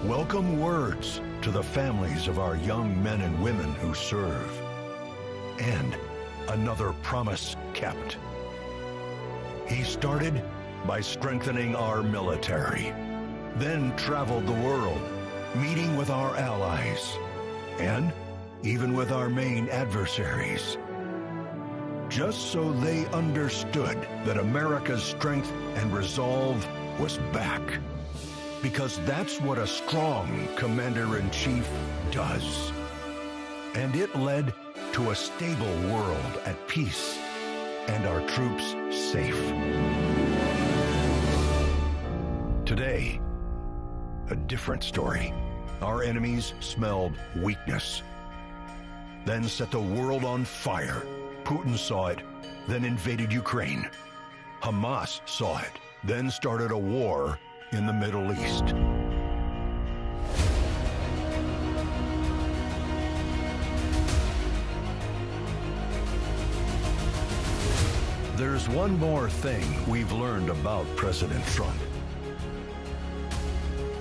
welcome words to the families of our young men and women who serve, and another promise kept. He started by strengthening our military, then traveled the world, meeting with our allies, and even with our main adversaries, just so they understood that America's strength and resolve was back. Because that's what a strong commander-in-chief does. And it led to a stable world at peace and our troops safe. Today, a different story. Our enemies smelled weakness, then set the world on fire. Putin saw it, then invaded Ukraine. Hamas saw it, then started a war in the Middle East. There's one more thing we've learned about President Trump.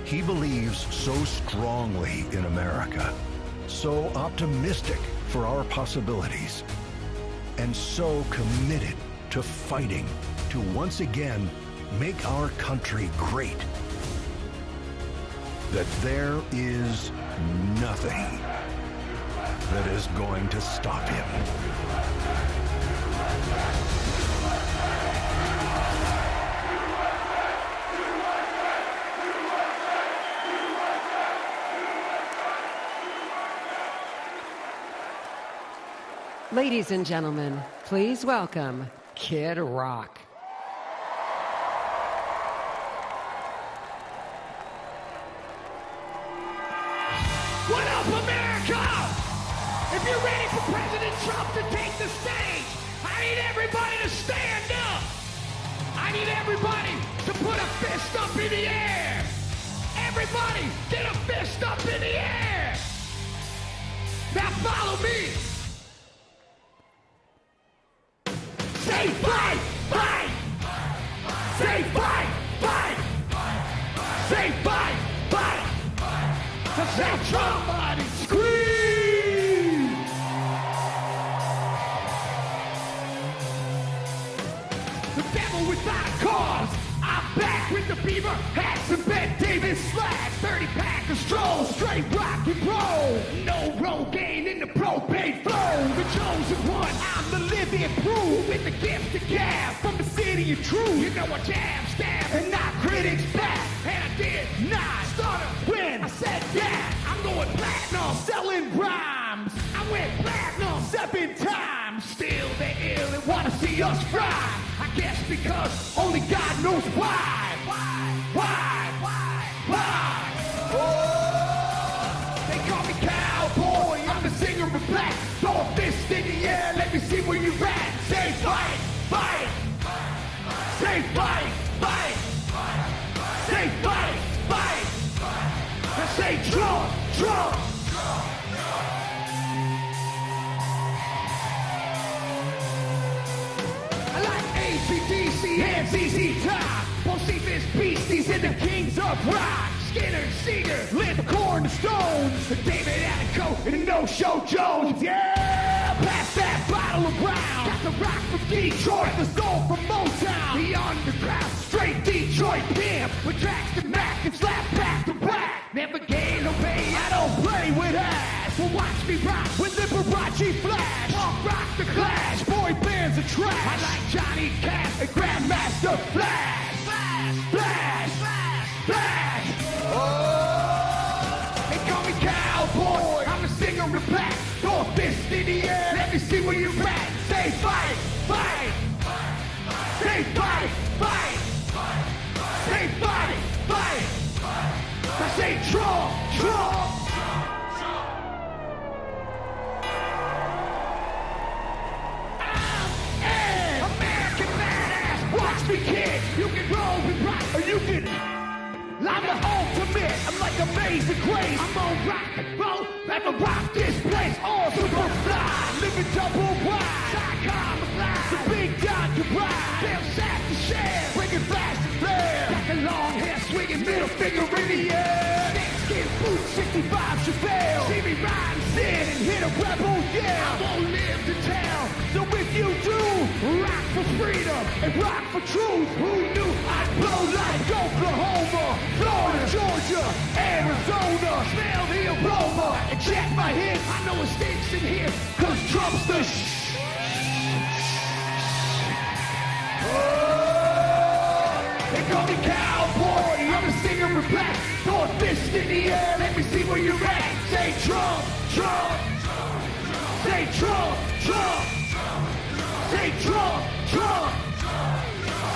He believes so strongly in America, so optimistic for our possibilities, and so committed to fighting to once again make our country great, that there is nothing that is going to stop him. Ladies and gentlemen, please welcome Kid Rock. What up, America? If you're ready for President Trump to take the stage, I need everybody to stand up. I need everybody to put a fist up in the air. Everybody, get a fist up in the air. Now follow me. Say fight, fight. Say fight, fight. Say fight, fight. Say somebody scream. The devil without a cause. I'm back with the beaver hats and Ben Davis slacks. 30-pack of stroll, straight rock and roll. No Rogaine in the propane flow. The chosen one, I'm the living proof. With the gift to gab from the city of truth. You know I jab, stab, and knock critics back. And I did not start a win. I said that. I'm going platinum, selling rhymes. I went platinum 7 times. Still they ill and wanna see us fry. I guess because only God knows why. Why? Oh, they call me cowboy. I'm the singer of black. Throw a fist in the air. Let me see where you at. Say fight, fight. Say fight, fight. Say fight, fight. I say Trump, Trump. I like ACDC and ZZ Top. Bocephus beasties and the kings of rock. Skinner, Seeger, Lynn, Corn, the Stones. David Allen Coe and the No-Show Jones. Yeah, pass that bottle around. Got the rock from Detroit, the soul from Motown. The underground, straight Detroit pimp. With tracks to Mac and slap back to back. Never gain no pay, I don't play with ass. Well, watch me rock with Liberace Flash. Punk rock the Clash, boy bands are trash. I like Johnny Cash and Grandmaster Flash. Flash, flash, flash. Oh, they call me cowboy. I'm a singer of black. Throw a fist in the air. Let me see where you're at. Say fight, fight. Say fight, fight. Say fight, fight. I say Trump, Trump. I'm an American badass. Watch me, kid. You can roll and rock, or you can. I'm the ultimate. I'm like Amazing Grace. I'm gonna rock and roll. Never rock this place. All super fly. Living double wide. Psychom alive. The big John can ride. They'll sack to share. Bringing flash to flare. Got the long hair swinging, middle finger in the air. 65 should fail. See me ride and sin and hit a rebel yell. I won't live to tell. So if you do, rock for freedom and rock for truth. Who knew I'd blow like Oklahoma, Florida, Georgia, Arizona? Smell the aroma and check my hits. I know it stinks in here, cause Trump's the They call me cowboy, I'm a singer for black. Throw a fist in the air, let me see where you're at. Say Trump, Trump. Say Trump, Trump. Say Trump, Trump.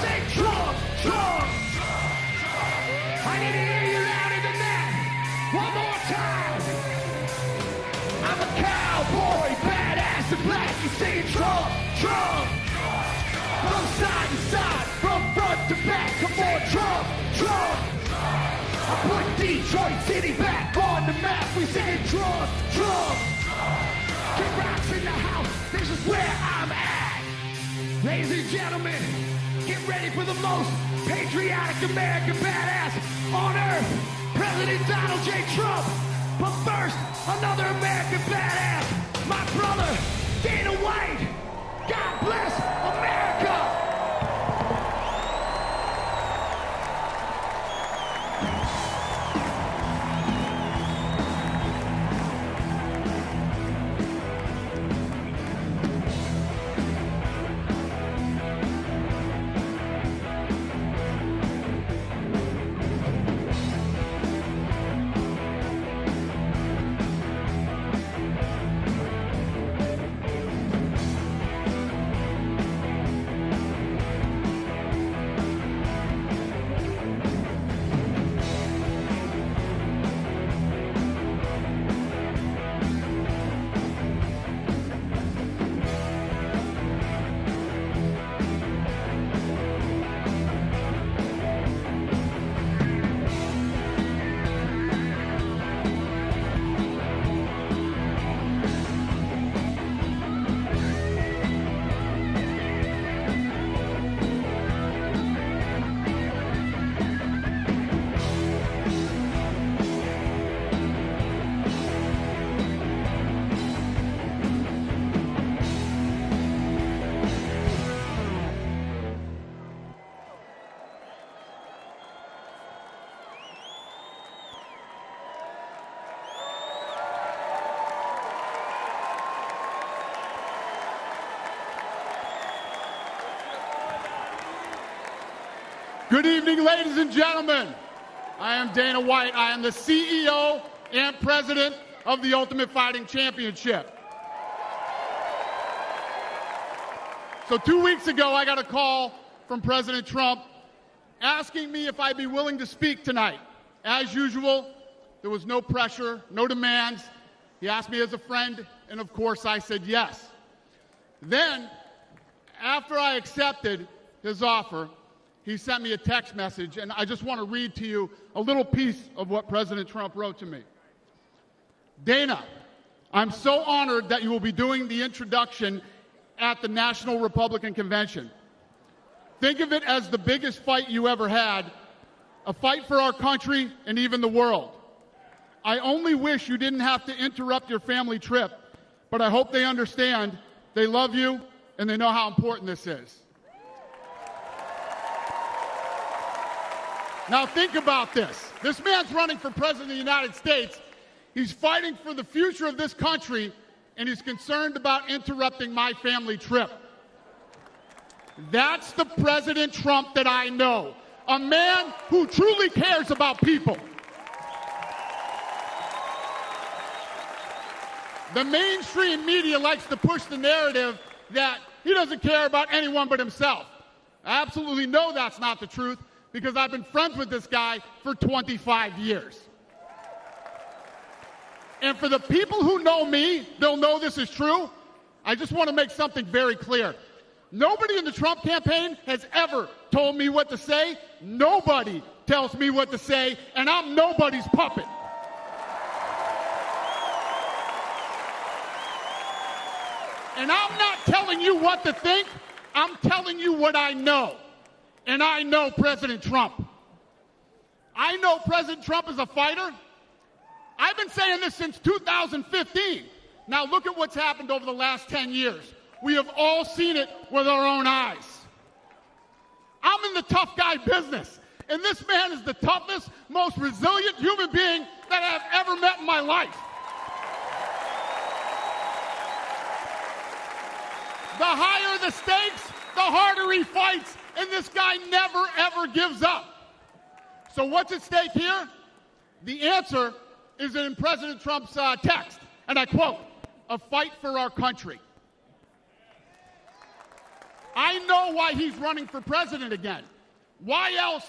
Say Trump, Trump. I need to hear you louder than that. One more time. I'm a cowboy, badass and black. You say Trump, Trump. From side to side, from front to back, come on, Trump, Trump. I put Detroit City back on the map. We say Trump, Trump. Kid Rock's in the house. This is where I'm at. Ladies and gentlemen, get ready for the most patriotic American badass on earth, President Donald J. Trump. But first, another American badass, my brother, Dana White. God bless America! Good evening, ladies and gentlemen. I am Dana White. I am the CEO and president of the Ultimate Fighting Championship. So 2 weeks ago, I got a call from President Trump asking me if I'd be willing to speak tonight. As usual, there was no pressure, no demands. He asked me as a friend, and of course I said yes. Then, after I accepted his offer, he sent me a text message, and I just want to read to you a little piece of what President Trump wrote to me. Dana, I'm so honored that you will be doing the introduction at the National Republican Convention. Think of it as the biggest fight you ever had, a fight for our country and even the world. I only wish you didn't have to interrupt your family trip, but I hope they understand, they love you, and they know how important this is. Now think about this. This man's running for president of the United States. He's fighting for the future of this country, and he's concerned about interrupting my family trip. That's the President Trump that I know, a man who truly cares about people. The mainstream media likes to push the narrative that he doesn't care about anyone but himself. I absolutely know that's not the truth, because I've been friends with this guy for 25 years. And for the people who know me, they'll know this is true. I just want to make something very clear. Nobody in the Trump campaign has ever told me what to say. Nobody tells me what to say, and I'm nobody's puppet. And I'm not telling you what to think. I'm telling you what I know. And I know President Trump. I know President Trump is a fighter. I've been saying this since 2015. Now look at what's happened over the last 10 years. We have all seen it with our own eyes. I'm in the tough guy business, and this man is the toughest, most resilient human being that I've ever met in my life. The higher the stakes, the harder he fights, and this guy never, ever gives up. So what's at stake here? The answer is in President Trump's text, and I quote, "A fight for our country." I know why he's running for president again. Why else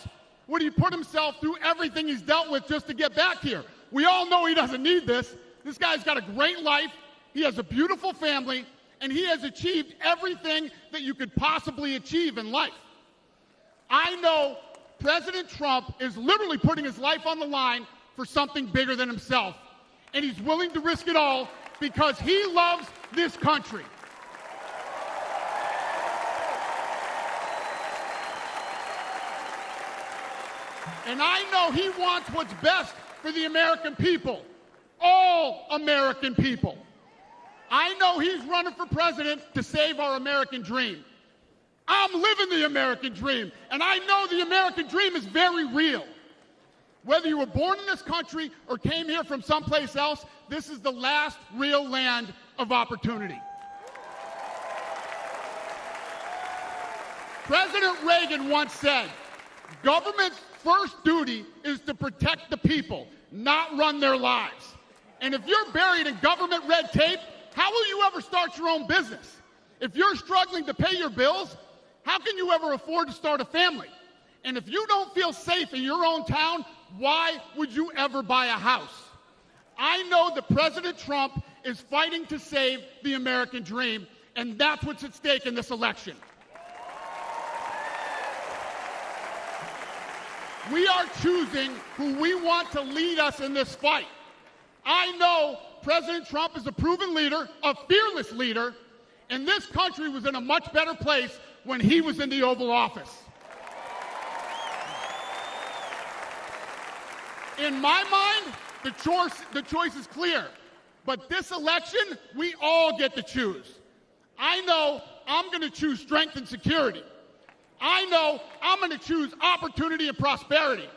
would he put himself through everything he's dealt with just to get back here? We all know he doesn't need this. This guy's got a great life. He has a beautiful family, and he has achieved everything that you could possibly achieve in life. I know President Trump is literally putting his life on the line for something bigger than himself, and he's willing to risk it all because he loves this country. And I know he wants what's best for the American people, all American people. I know he's running for president to save our American dream. I'm living the American dream, and I know the American dream is very real. Whether you were born in this country or came here from someplace else, this is the last real land of opportunity. President Reagan once said, "Government's first duty is to protect the people, not run their lives." And if you're buried in government red tape, how will you ever start your own business? If you're struggling to pay your bills, how can you ever afford to start a family? And if you don't feel safe in your own town, why would you ever buy a house? I know that President Trump is fighting to save the American dream, and that's what's at stake in this election. We are choosing who we want to lead us in this fight. I know President Trump is a proven leader, a fearless leader, and this country was in a much better place when he was in the Oval Office. In my mind, the choice is clear. But this election, we all get to choose. I know I'm going to choose strength and security. I know I'm going to choose opportunity and prosperity.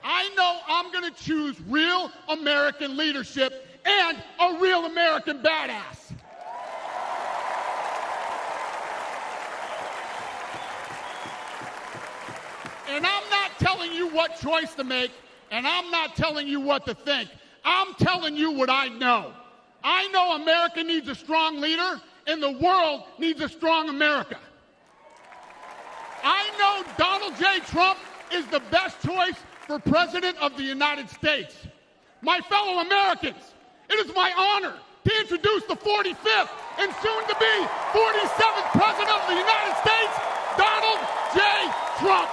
I know I'm going to choose real American leadership and a real American badass. And I'm not telling you what choice to make, and I'm not telling you what to think. I'm telling you what I know. I know America needs a strong leader, and the world needs a strong America. I know Donald J. Trump is the best choice for President of the United States. My fellow Americans, it is my honor to introduce the 45th and soon-to-be 47th President of the United States, Donald J. Trump.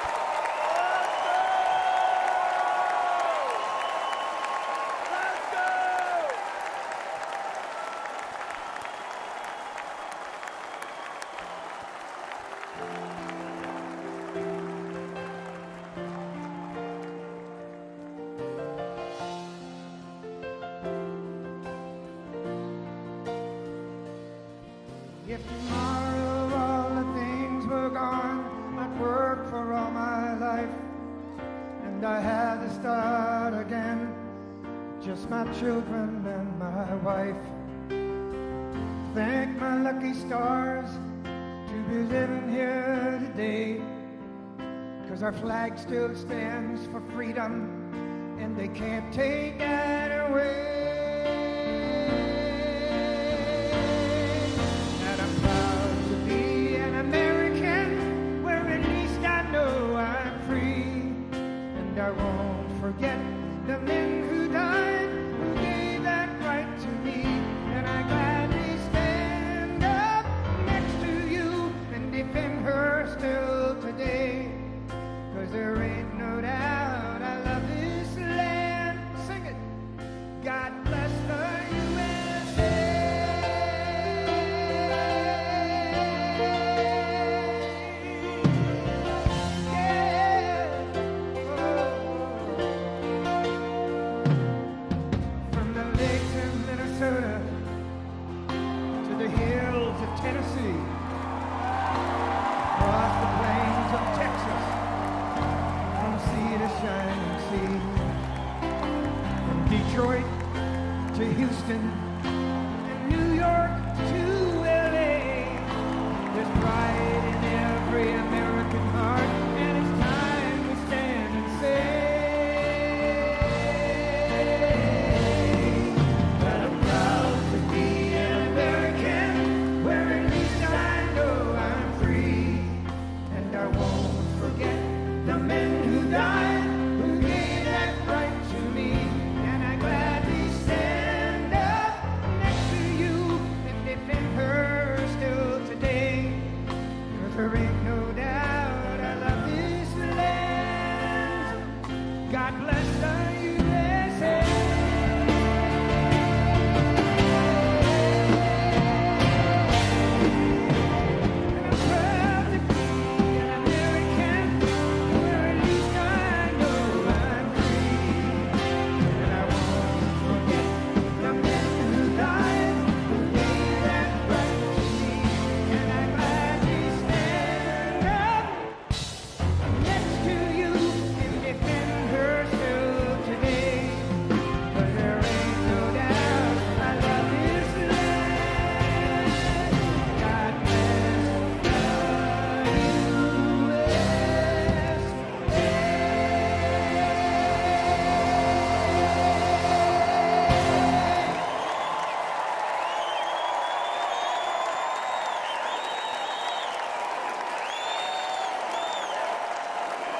If tomorrow all the things were gone, I'd work for all my life, and I had to start again, just my children and my wife. Thank my lucky stars to be living here today, 'cause our flag still stands for freedom, and they can't take that away. I won't forget the men who died, who gave that right to me, and I gladly stand up next to you and defend her still today, 'cause there ain't no doubt I love this land. Sing it. God bless the USA. Yeah. Oh. Detroit to Houston, and New York to LA. There's pride in every American heart, and it's time we stand and say that I'm proud to be an American, where at least I know I'm free. And I won't forget the men who died, who gave that right to me. And I gladly stand up next to you and defend her still today. 'Cause there ain't no doubt I love this land. God bless the USA. And I'm proud to be an American, where at least I know I'm free. And I won't forget the men who died, who gave that right to me. And I gladly stand up next to you and defend her still today. 'Cause there ain't no doubt I love this land. God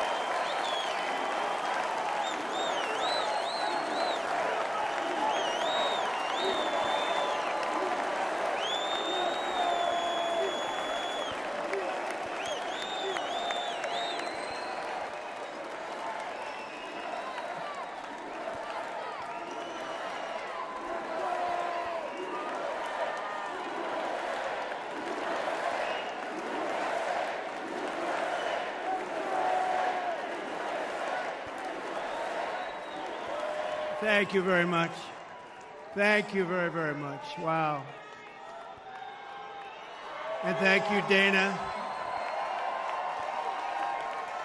bless the Thank you very much. Thank you very, very much. Wow. And thank you, Dana.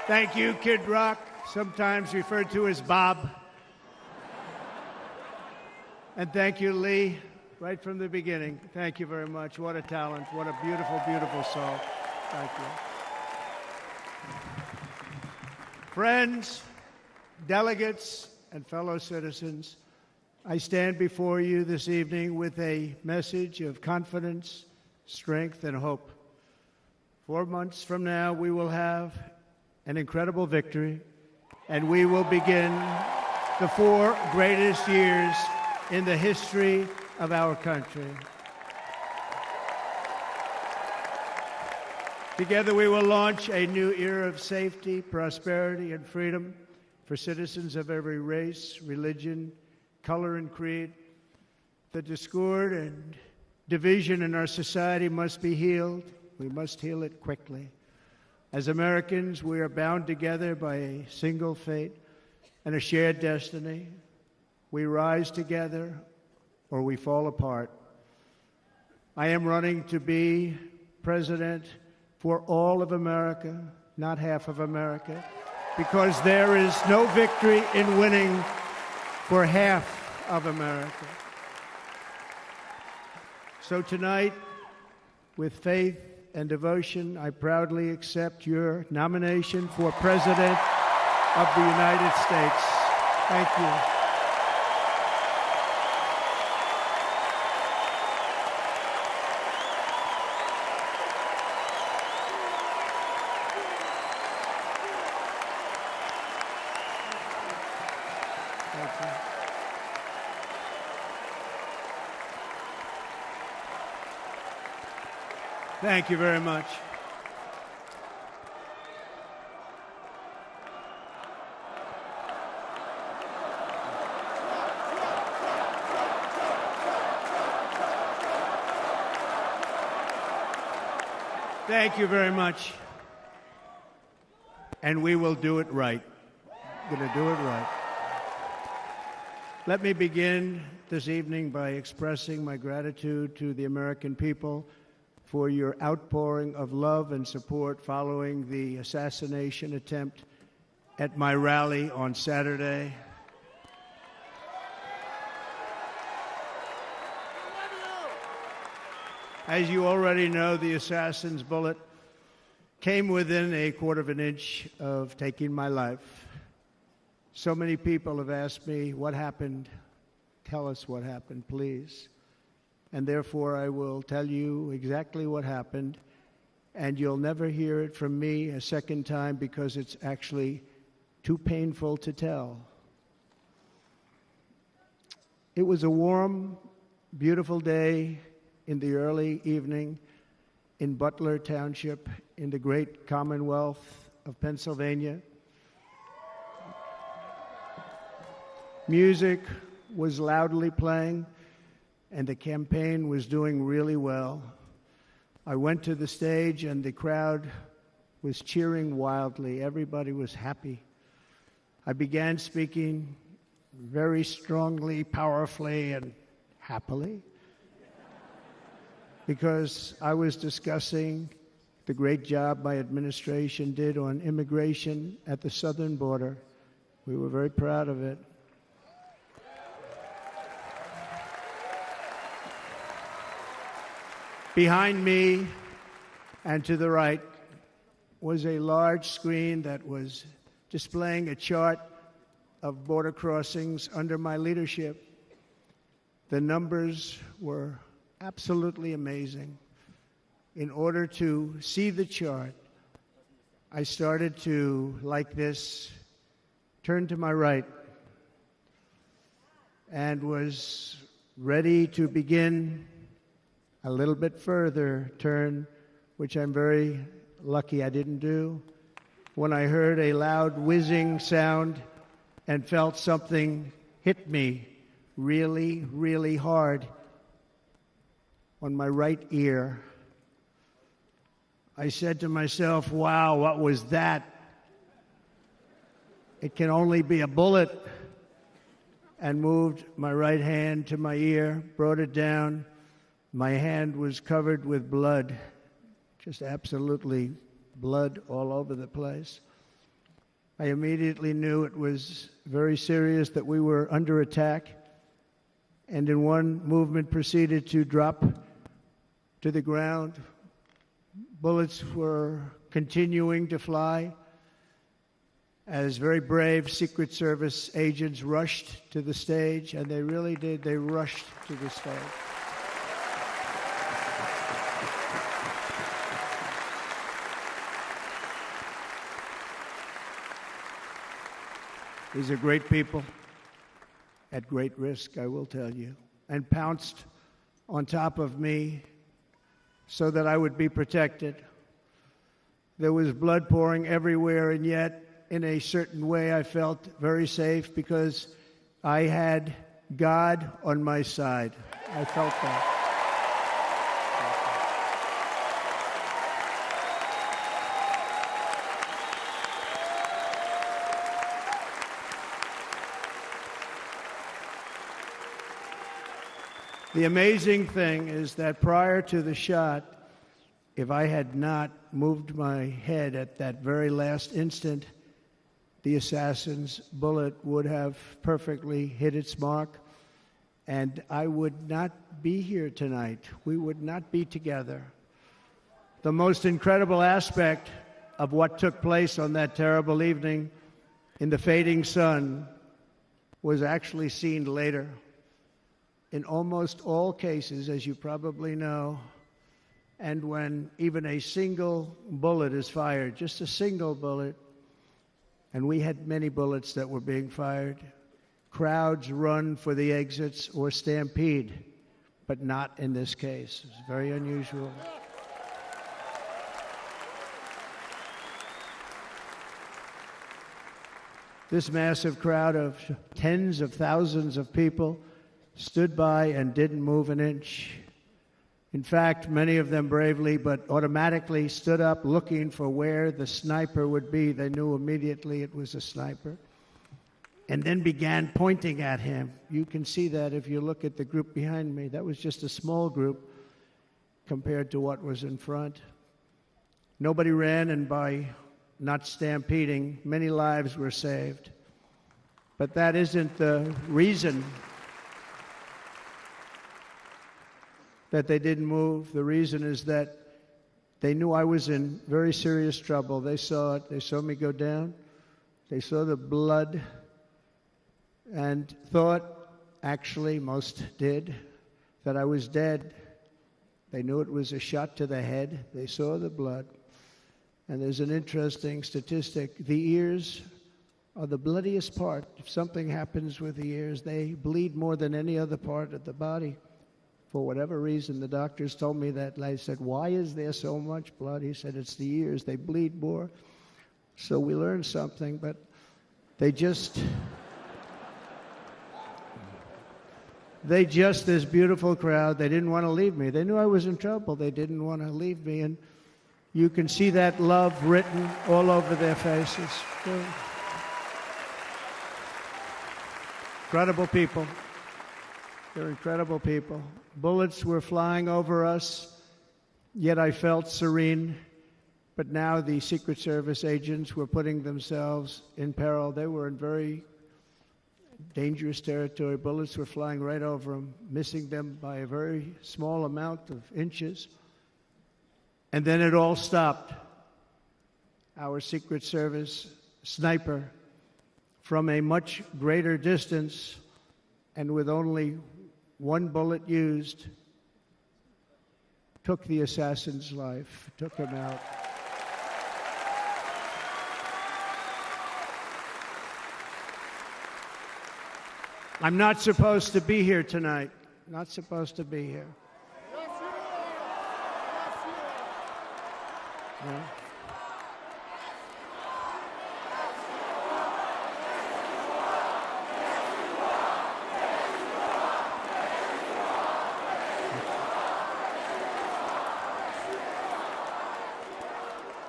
Thank you, Kid Rock, sometimes referred to as Bob. And thank you, Lee, right from the beginning. Thank you very much. What a talent. What a beautiful, beautiful soul. Thank you. Friends, delegates, and fellow citizens, I stand before you this evening with a message of confidence, strength, and hope. 4 months from now, we will have an incredible victory, and we will begin the 4 greatest years in the history of our country. Together, we will launch a new era of safety, prosperity, and freedom for citizens of every race, religion, color, and creed. The discord and division in our society must be healed. We must heal it quickly. As Americans, we are bound together by a single fate and a shared destiny. We rise together or we fall apart. I am running to be president for all of America, not half of America, because there is no victory in winning for half of America. So tonight, with faith and devotion, I proudly accept your nomination for President of the United States. Thank you. Thank you very much. Thank you very much. And we will do it right. We're going to do it right. Let me begin this evening by expressing my gratitude to the American people for your outpouring of love and support following the assassination attempt at my rally on Saturday. As you already know, the assassin's bullet came within a quarter of an inch of taking my life. So many people have asked me, what happened? Tell us what happened, please. And therefore, I will tell you exactly what happened, and you'll never hear it from me a second time because it's actually too painful to tell. It was a warm, beautiful day in the early evening in Butler Township in the great Commonwealth of Pennsylvania. Music was loudly playing, and the campaign was doing really well. I went to the stage, and the crowd was cheering wildly. Everybody was happy. I began speaking very strongly, powerfully, and happily because I was discussing the great job my administration did on immigration at the southern border. We were very proud of it. Behind me and to the right was a large screen that was displaying a chart of border crossings under my leadership. The numbers were absolutely amazing. In order to see the chart, I started to, like this, turn to my right and was ready to begin a little bit further turn, which I'm very lucky I didn't do, when I heard a loud whizzing sound and felt something hit me really, really hard on my right ear. I said to myself, wow, what was that? It can only be a bullet. And moved my right hand to my ear, brought it down. My hand was covered with blood, just absolutely blood all over the place. I immediately knew it was very serious, that we were under attack, and in one movement proceeded to drop to the ground. Bullets were continuing to fly as very brave Secret Service agents rushed to the stage, and they really did. They rushed to the stage. These are great people at great risk, I will tell you, and pounced on top of me so that I would be protected. There was blood pouring everywhere, and yet, in a certain way, I felt very safe because I had God on my side. I felt that. The amazing thing is that prior to the shot, if I had not moved my head at that very last instant, the assassin's bullet would have perfectly hit its mark, and I would not be here tonight. We would not be together. The most incredible aspect of what took place on that terrible evening in the fading sun was actually seen later. In almost all cases, as you probably know, and when even a single bullet is fired, just a single bullet, and we had many bullets that were being fired, crowds run for the exits or stampede, but not in this case. It's very unusual. This massive crowd of tens of thousands of people stood by and didn't move an inch. In fact, many of them bravely but automatically stood up looking for where the sniper would be. They knew immediately it was a sniper, and then began pointing at him. You can see that if you look at the group behind me. That was just a small group compared to what was in front. Nobody ran, and by not stampeding, many lives were saved. But that isn't the reason. that they didn't move. The reason is that they knew I was in very serious trouble. They saw it. They saw me go down. They saw the blood and thought, actually, most did, that I was dead. They knew it was a shot to the head. They saw the blood. And there's an interesting statistic. The ears are the bloodiest part. If something happens with the ears, they bleed more than any other part of the body. For whatever reason, the doctors told me that. And I said, why is there so much blood? He said, it's the ears. They bleed more. So we learned something, but they just, this beautiful crowd, they didn't want to leave me. They knew I was in trouble. They didn't want to leave me. And you can see that love written all over their faces. Incredible people. They're incredible people. Bullets were flying over us, yet I felt serene. But now the Secret Service agents were putting themselves in peril. They were in very dangerous territory. Bullets were flying right over them, missing them by a very small amount of inches. And then it all stopped. Our Secret Service sniper, from a much greater distance and with only one bullet used, took the assassin's life, took him out. I'm not supposed to be here tonight. Not supposed to be here. Yes, you are. Yes, you are. Yeah.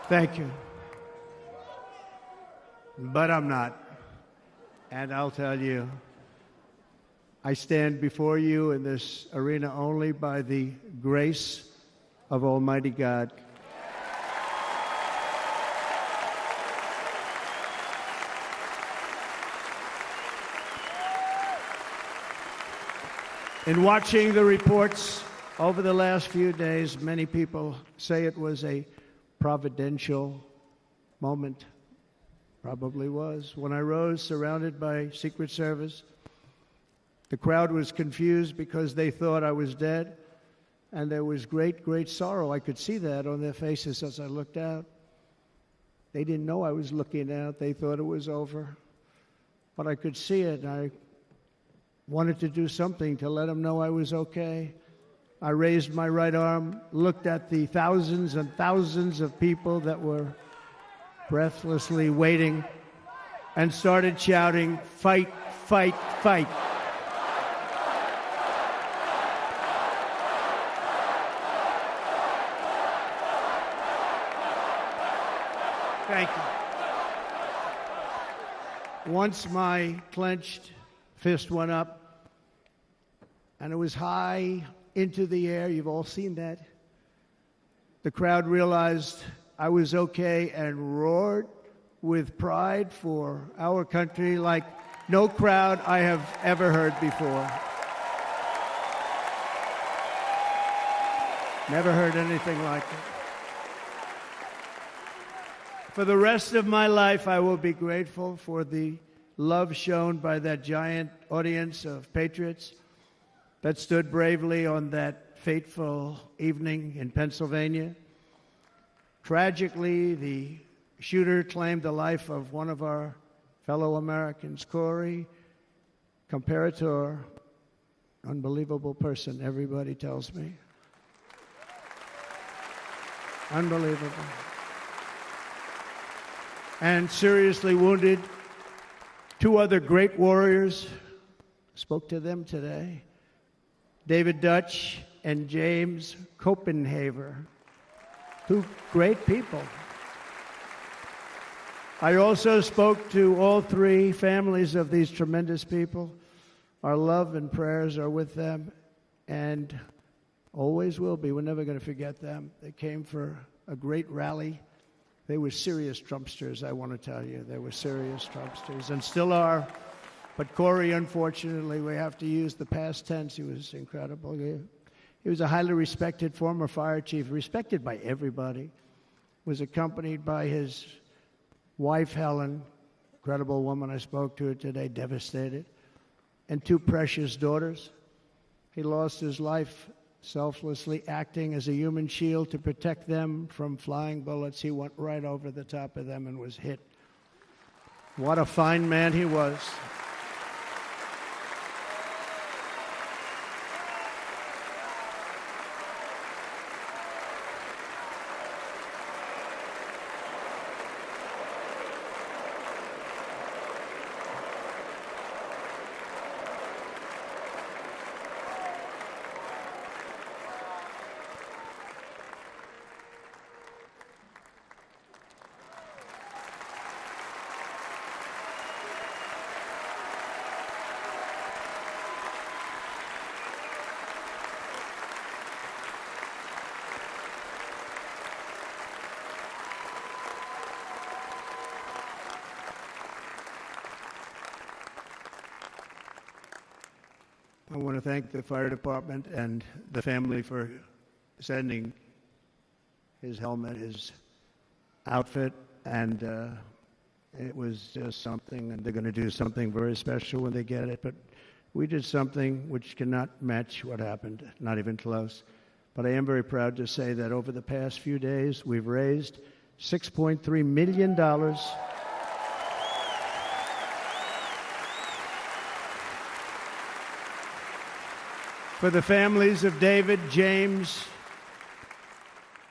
Thank you. But I'm not. And I'll tell you, I stand before you in this arena only by the grace of Almighty God. In watching the reports over the last few days, many people say it was a providential moment. Probably was. When I rose, surrounded by Secret Service, the crowd was confused because they thought I was dead, and there was great, great sorrow. I could see that on their faces as I looked out. They didn't know I was looking out. They thought it was over. But I could see it, and I wanted to do something to let them know I was okay. I raised my right arm, looked at the thousands and thousands of people that were breathlessly waiting, and started shouting, "Fight, fight, fight." Thank you. Once my clenched fist went up, and it was high into the air. You've all seen that. The crowd realized I was okay and roared with pride for our country like no crowd I have ever heard before. Never heard anything like it. For the rest of my life, I will be grateful for the love shown by that giant audience of patriots that stood bravely on that fateful evening in Pennsylvania. Tragically, the shooter claimed the life of one of our fellow Americans, Corey Comparator. Unbelievable person, everybody tells me. Unbelievable. And seriously wounded, two other great warriors. Spoke to them today. David Dutch and James Copenhaver. Two great people. I also spoke to all three families of these tremendous people. Our love and prayers are with them and always will be. We're never going to forget them. They came for a great rally. They were serious Trumpsters, I want to tell you. They were serious Trumpsters and still are. But Corey, unfortunately, we have to use the past tense. He was incredible. He was a highly respected former fire chief, respected by everybody. Was accompanied by his wife, Helen, incredible woman. I spoke to her today, devastated, and two precious daughters. He lost his life selflessly acting as a human shield to protect them from flying bullets. He went right over the top of them and was hit. What a fine man he was. I want to thank the fire department and the family for sending his helmet, his outfit, and it was just something, and they're going to do something very special when they get it. But we did something which cannot match what happened, not even close. But I am very proud to say that over the past few days, we've raised $6.3 million for the families of David, James,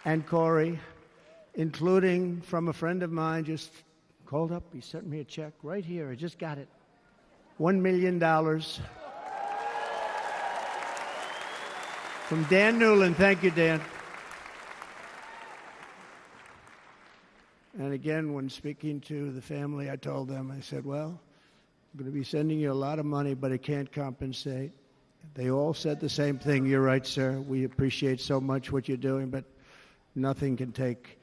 and Corey, including from a friend of mine just called up. He sent me a check right here. I just got it. $1 million from Dan Newland. Thank you, Dan. And again, when speaking to the family, I told them, I said, well, I'm going to be sending you a lot of money, but it can't compensate. They all said the same thing. You're right, sir. We appreciate so much what you're doing, but nothing can take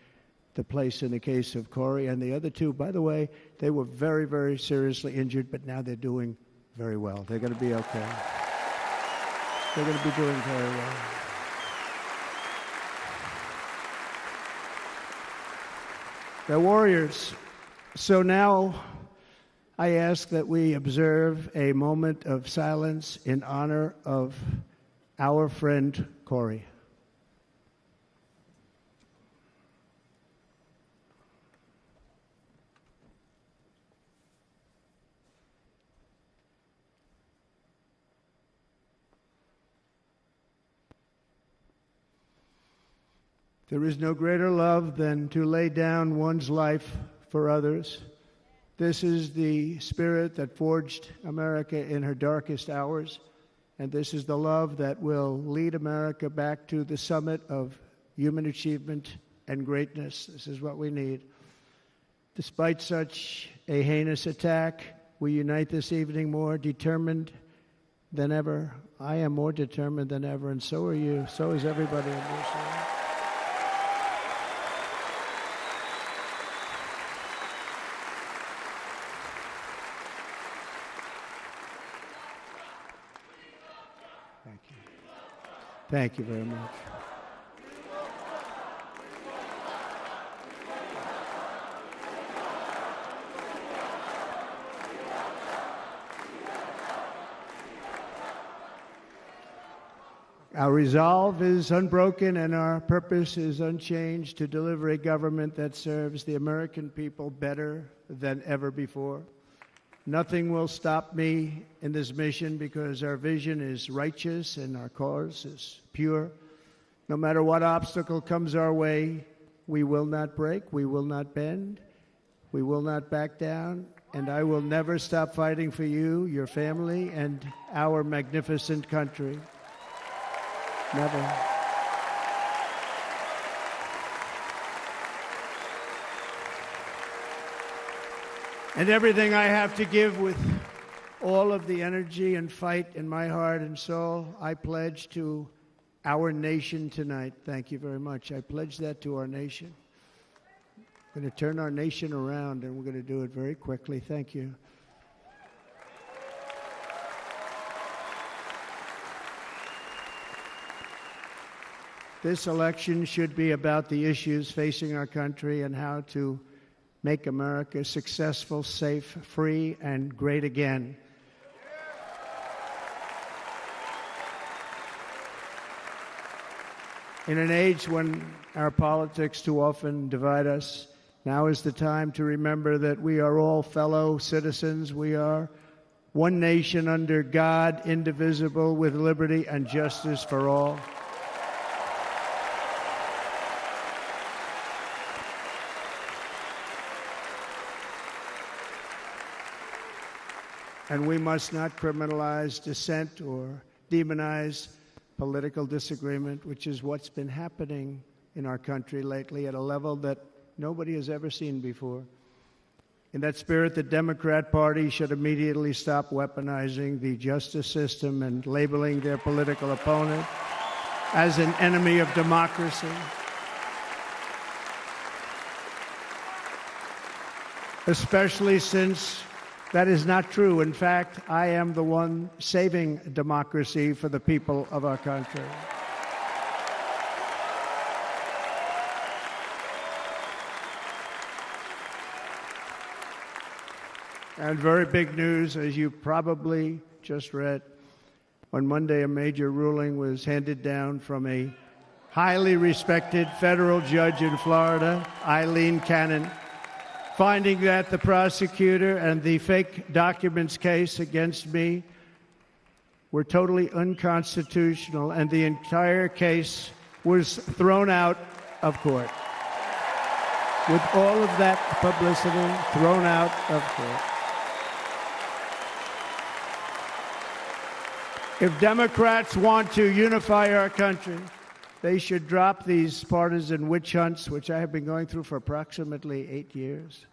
the place in the case of Corey. And the other two, by the way, they were very, very seriously injured, but now they're doing very well. They're going to be okay. They're going to be doing very well. They're warriors. So now I ask that we observe a moment of silence in honor of our friend Corey. There is no greater love than to lay down one's life for others. This is the spirit that forged America in her darkest hours, and this is the love that will lead America back to the summit of human achievement and greatness. This is what we need. Despite such a heinous attack, we unite this evening more determined than ever. I am more determined than ever, and so are you. So is everybody in this room. Thank you very much. Our resolve is unbroken and our purpose is unchanged to deliver a government that serves the American people better than ever before. Nothing will stop me in this mission because our vision is righteous and our cause is pure. No matter what obstacle comes our way, we will not break, we will not bend, we will not back down, and I will never stop fighting for you, your family, and our magnificent country. Never. And everything I have to give with all of the energy and fight in my heart and soul, I pledge to our nation tonight. Thank you very much. I pledge that to our nation. We're going to turn our nation around, and we're going to do it very quickly. Thank you. This election should be about the issues facing our country and how to make America successful, safe, free, and great again. In an age when our politics too often divide us, now is the time to remember that we are all fellow citizens. We are one nation under God, indivisible, with liberty and justice for all. And we must not criminalize dissent or demonize political disagreement, which is what's been happening in our country lately at a level that nobody has ever seen before. In that spirit, the Democrat Party should immediately stop weaponizing the justice system and labeling their political opponent as an enemy of democracy. Especially since that is not true. In fact, I am the one saving democracy for the people of our country. And very big news, as you probably just read, on Monday a major ruling was handed down from a highly respected federal judge in Florida, Eileen Cannon, finding that the prosecutor and the fake documents case against me were totally unconstitutional, and the entire case was thrown out of court. With all of that publicity, thrown out of court. If Democrats want to unify our country, they should drop these partisan witch hunts, which I have been going through for approximately 8 years.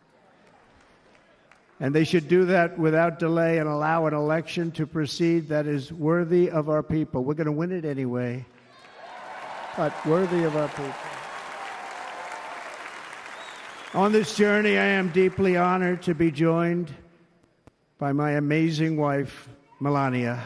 And they should do that without delay and allow an election to proceed that is worthy of our people. We're going to win it anyway, but worthy of our people. On this journey, I am deeply honored to be joined by my amazing wife, Melania.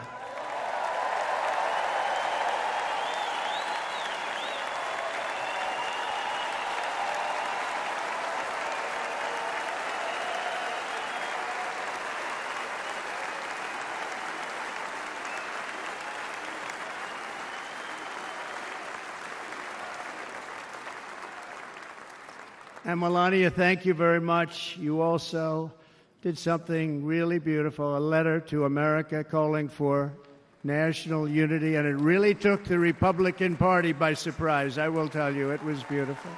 And Melania, thank you very much. You also did something really beautiful, a letter to America calling for national unity, and it really took the Republican Party by surprise. I will tell you, it was beautiful.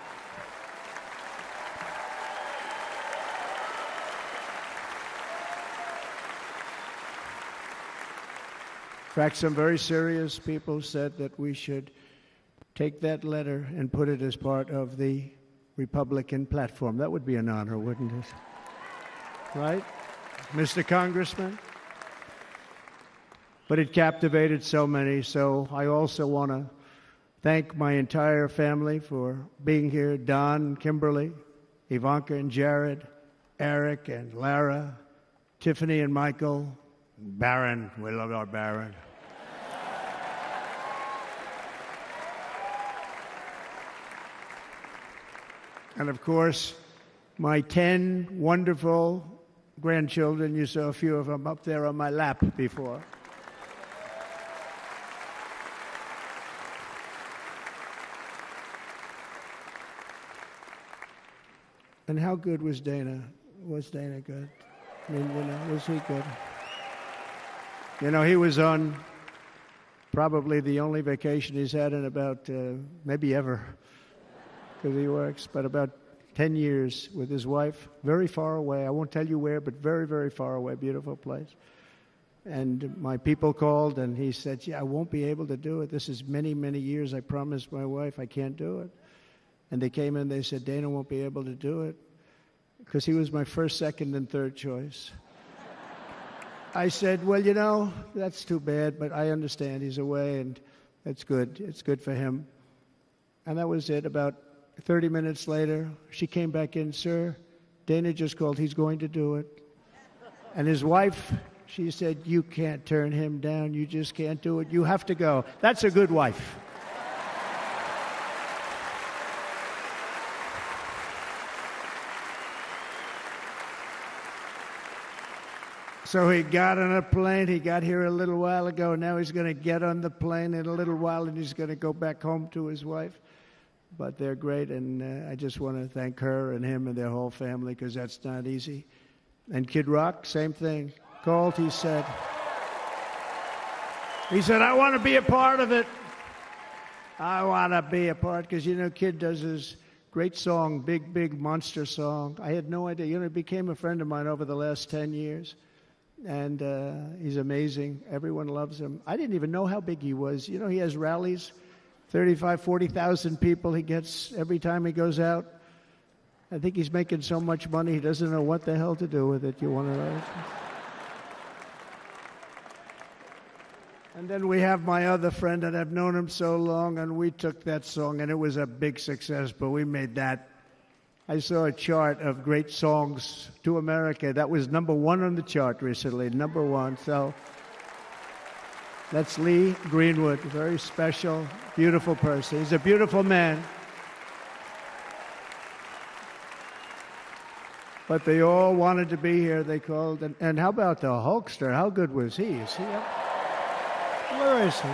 In fact, some very serious people said that we should take that letter and put it as part of the Republican platform. That would be an honor, wouldn't it? Right, Mr. Congressman? But it captivated so many, so I also want to thank my entire family for being here. Don, Kimberly, Ivanka and Jared, Eric and Lara, Tiffany and Michael, Barron. We love our Barron. And of course, my 10 wonderful grandchildren. You saw a few of them up there on my lap before. And how good was Dana? Was Dana good? I mean, was he good? He was on probably the only vacation he's had in about, maybe ever, because he works, but about 10 years with his wife, very far away. I won't tell you where, but very, very far away, beautiful place. And my people called, and he said, I won't be able to do it. This is many, many years. I promised my wife I can't do it. And they came in, they said, Dana won't be able to do it, because he was my first, second, and third choice. I said, well, that's too bad, but I understand he's away, and it's good. It's good for him. And that was it. About 30 minutes later, she came back in, sir, Dana just called. He's going to do it. And his wife, she said, you can't turn him down. You just can't do it. You have to go. That's a good wife. So he got on a plane. He got here a little while ago. Now he's going to get on the plane in a little while, and he's going to go back home to his wife. But they're great, and I just want to thank her and him and their whole family, because that's not easy. And Kid Rock, same thing. Called, he said, I want to be a part of it. I want to be a part, because, you know, Kid does his great song, big, big monster song. I had no idea. You know, he became a friend of mine over the last 10 years. And he's amazing. Everyone loves him. I didn't even know how big he was. You know, he has rallies, 35, 40,000 people he gets every time he goes out. I think he's making so much money, he doesn't know what the hell to do with it. You want to know? And then we have my other friend, and I've known him so long, and we took that song, and it was a big success, but we made that. I saw a chart of great songs to America. That was #1 on the chart recently, #1. So that's Lee Greenwood, a very special, beautiful person. He's a beautiful man. But they all wanted to be here. They called. And how about the Hulkster? How good was he? Is he up? Where is he?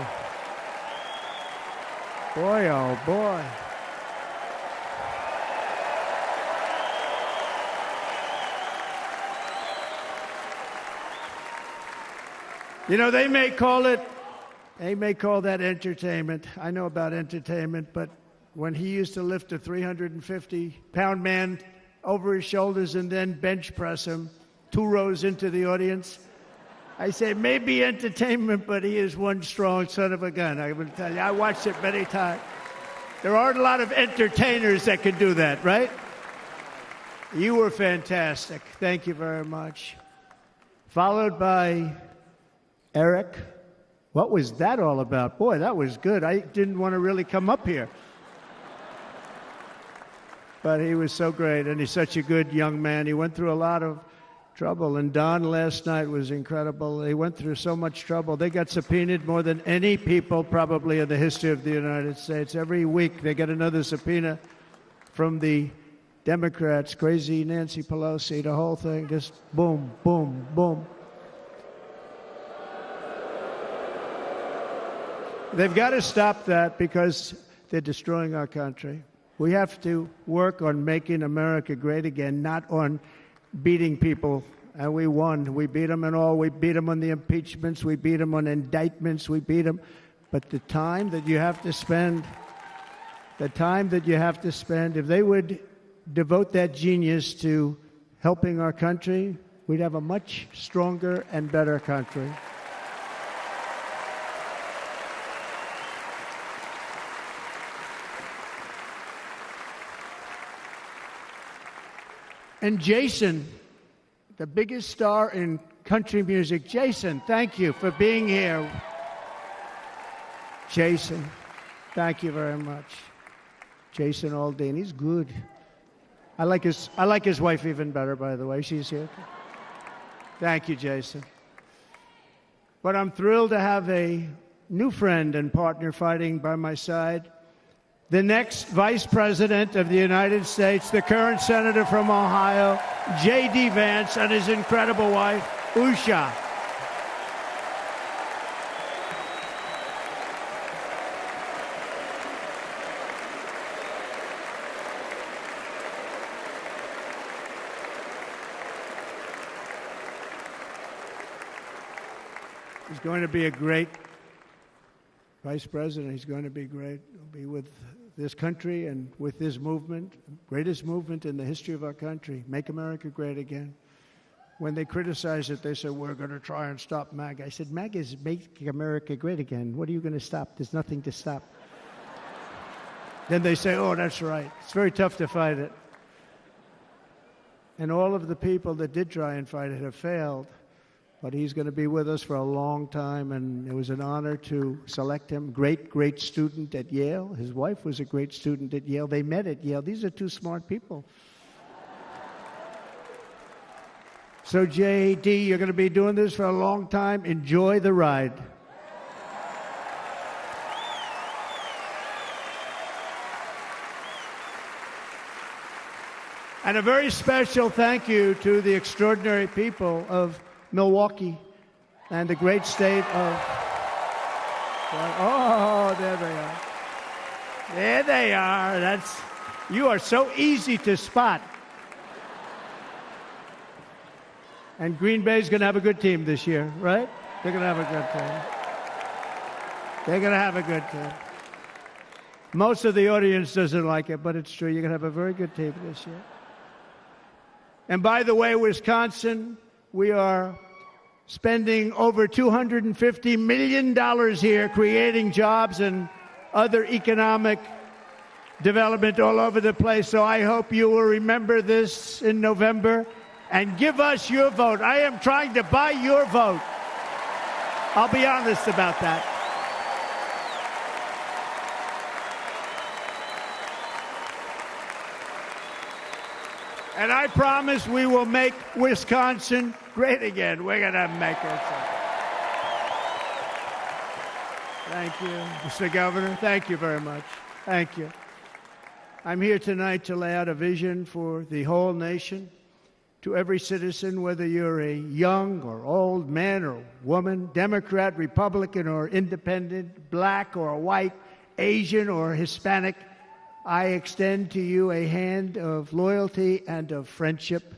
Boy, oh boy. You know, they may call that entertainment. I know about entertainment, but when he used to lift a 350-pound man over his shoulders and then bench press him 2 rows into the audience, I say maybe entertainment, but he is one strong son of a gun. I will tell you, I watched it many times. There aren't a lot of entertainers that can do that, right? You were fantastic. Thank you very much. Followed by Eric. What was that all about? Boy, that was good. I didn't want to really come up here. But he was so great, and he's such a good young man. He went through a lot of trouble, and Don last night was incredible. He went through so much trouble. They got subpoenaed more than any people probably in the history of the United States. Every week they get another subpoena from the Democrats, crazy Nancy Pelosi, the whole thing, just boom, boom, boom. They've got to stop that because they're destroying our country. We have to work on making America great again, not on beating people. And we won. We beat them in all. We beat them on the impeachments. We beat them on indictments. We beat them. But the time that you have to spend, if they would devote that genius to helping our country, we'd have a much stronger and better country. And Jason, the biggest star in country music. Jason, thank you for being here. Jason, thank you very much. Jason Aldean, he's good. I like his wife even better, by the way. She's here. Thank you, Jason. But I'm thrilled to have a new friend and partner fighting by my side. The next Vice President of the United States, the current Senator from Ohio, J.D. Vance, and his incredible wife, Usha. He's going to be a great Vice President. He's going to be great. He'll be with this country and with this movement, greatest movement in the history of our country, Make America Great Again. When they criticize it, they say, we're going to try and stop MAGA. I said, MAGA is Make America Great Again. What are you going to stop? There's nothing to stop. Then they say, oh, that's right. It's very tough to fight it. And all of the people that did try and fight it have failed. But he's going to be with us for a long time, and it was an honor to select him. Great, great student at Yale. His wife was a great student at Yale. They met at Yale. These are two smart people. So, J.D., you're going to be doing this for a long time. Enjoy the ride. And a very special thank you to the extraordinary people of Milwaukee and the great state of... Oh, there they are. There they are. You are so easy to spot. And Green Bay's going to have a good team this year, right? They're going to have a good team. They're going to have a good team. Most of the audience doesn't like it, but it's true. You're going to have a very good team this year. And by the way, Wisconsin, we are spending over $250 million here creating jobs and other economic development all over the place. So I hope you will remember this in November and give us your vote. I am trying to buy your vote. I'll be honest about that. And I promise we will make Wisconsin great again. We're going to make it. Thank you, Mr. Governor. Thank you very much. Thank you. I'm here tonight to lay out a vision for the whole nation, to every citizen, whether you're a young or old man or woman, Democrat, Republican, or independent, black or white, Asian or Hispanic. I extend to you a hand of loyalty and of friendship.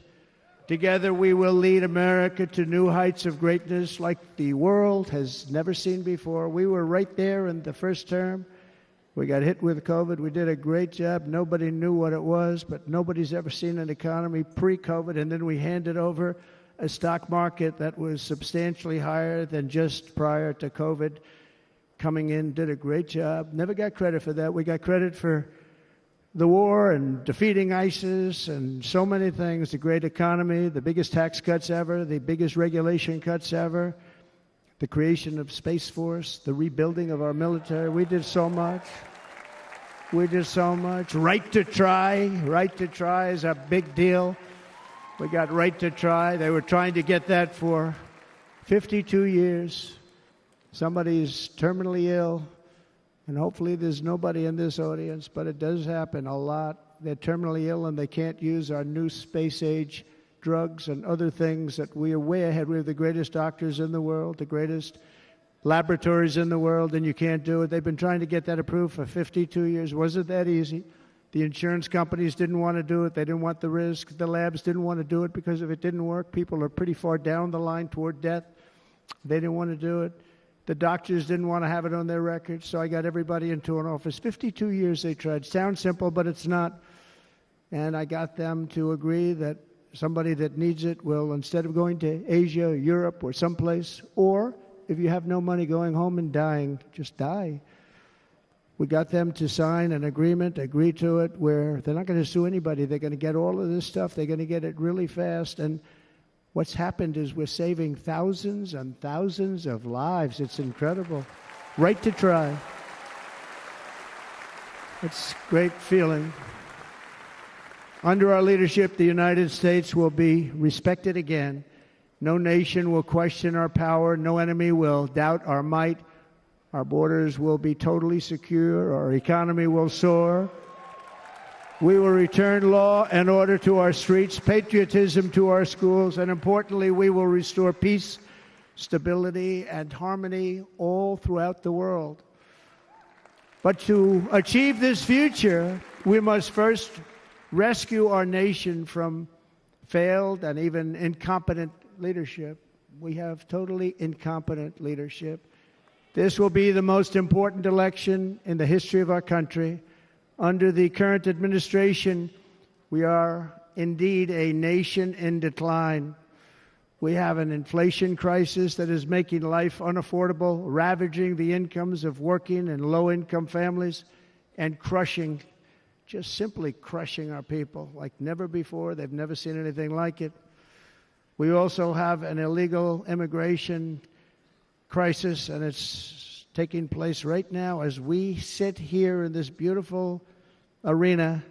Together we will lead America to new heights of greatness like the world has never seen before. We were right there in the first term. We got hit with COVID. We did a great job. Nobody knew what it was, but nobody's ever seen an economy pre-COVID. And then we handed over a stock market that was substantially higher than just prior to COVID. Coming in, did a great job. Never got credit for that. We got credit for the war and defeating ISIS and so many things, the great economy, the biggest tax cuts ever, the biggest regulation cuts ever, the creation of Space Force, the rebuilding of our military. We did so much. We did so much. Right to try. Right to try is a big deal. We got right to try. They were trying to get that for 52 years. Somebody's terminally ill. And hopefully there's nobody in this audience, but it does happen a lot. They're terminally ill and they can't use our new space-age drugs and other things that we are way ahead. We have the greatest doctors in the world, the greatest laboratories in the world, and you can't do it. They've been trying to get that approved for 52 years. Wasn't that easy? The insurance companies didn't want to do it. They didn't want the risk. The labs didn't want to do it because if it didn't work, people are pretty far down the line toward death. They didn't want to do it. The doctors didn't want to have it on their records, so I got everybody into an office. 52 years they tried. Sounds simple, but it's not. And I got them to agree that somebody that needs it will, instead of going to Asia, Europe, or someplace, or if you have no money going home and dying, just die. We got them to sign an agreement, agree to it, where they're not going to sue anybody. They're going to get all of this stuff. They're going to get it really fast. And what's happened is we're saving thousands and thousands of lives. It's incredible. Right to try. It's a great feeling. Under our leadership, the United States will be respected again. No nation will question our power. No enemy will doubt our might. Our borders will be totally secure. Our economy will soar. We will return law and order to our streets, patriotism to our schools, and importantly, we will restore peace, stability, and harmony all throughout the world. But to achieve this future, we must first rescue our nation from failed and even incompetent leadership. We have totally incompetent leadership. This will be the most important election in the history of our country. Under the current administration, we are indeed a nation in decline. We have an inflation crisis that is making life unaffordable, ravaging the incomes of working and low-income families, and crushing, just simply crushing our people like never before. They've never seen anything like it. We also have an illegal immigration crisis, and it's taking place right now as we sit here in this beautiful arena.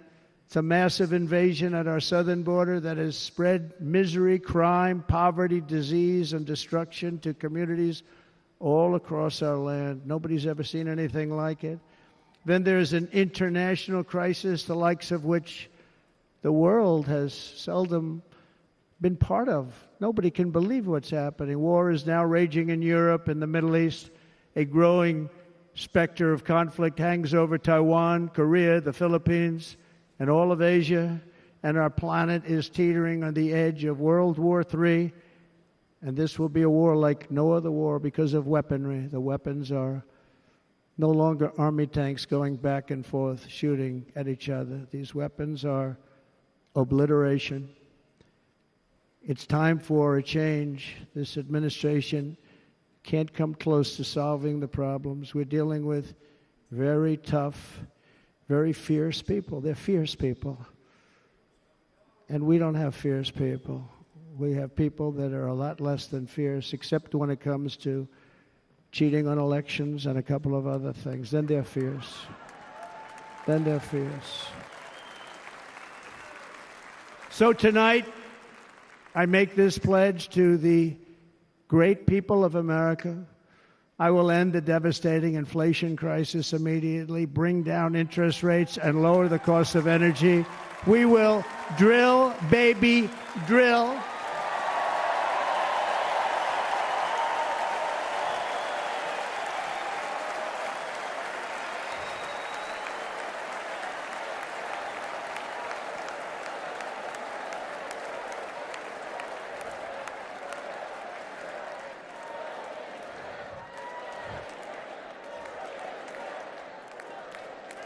It's a massive invasion at our southern border that has spread misery, crime, poverty, disease, and destruction to communities all across our land. Nobody's ever seen anything like it. Then there's an international crisis, the likes of which the world has seldom been part of. Nobody can believe what's happening. War is now raging in Europe and the Middle East. A growing specter of conflict hangs over Taiwan, Korea, the Philippines, and all of Asia. And our planet is teetering on the edge of World War III. And this will be a war like no other war because of weaponry. The weapons are no longer army tanks going back and forth shooting at each other. These weapons are obliteration. It's time for a change. This administration can't come close to solving the problems. We're dealing with very tough, very fierce people. They're fierce people. And we don't have fierce people. We have people that are a lot less than fierce, except when it comes to cheating on elections and a couple of other things. Then they're fierce. Then they're fierce. So tonight, I make this pledge to the great people of America. I will end the devastating inflation crisis immediately, bring down interest rates, and lower the cost of energy. We will drill, baby, drill.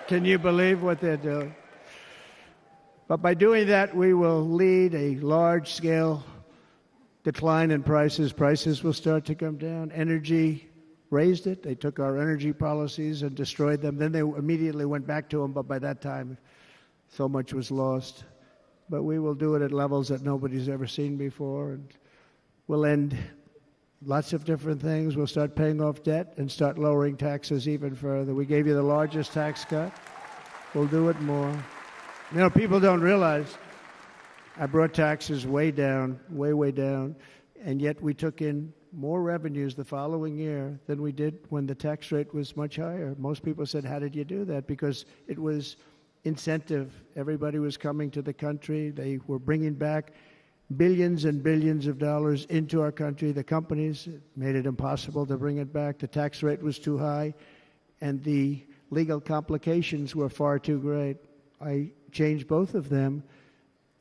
Can you believe what they're doing? But by doing that, we will lead a large-scale decline in prices. Prices will start to come down. Energy raised it. They took our energy policies and destroyed them. Then they immediately went back to them, but by that time, so much was lost. But we will do it at levels that nobody's ever seen before, and we'll end lots of different things. We'll start paying off debt and start lowering taxes even further. We gave you the largest tax cut. We'll do it more. You know, people don't realize I brought taxes way down, way down, and yet we took in more revenues the following year than we did when the tax rate was much higher. Most people said, how did you do that? Because it was incentive. Everybody was coming to the country. They were bringing back billions and billions of dollars into our country. The companies made it impossible to bring it back. The tax rate was too high, and the legal complications were far too great. I changed both of them,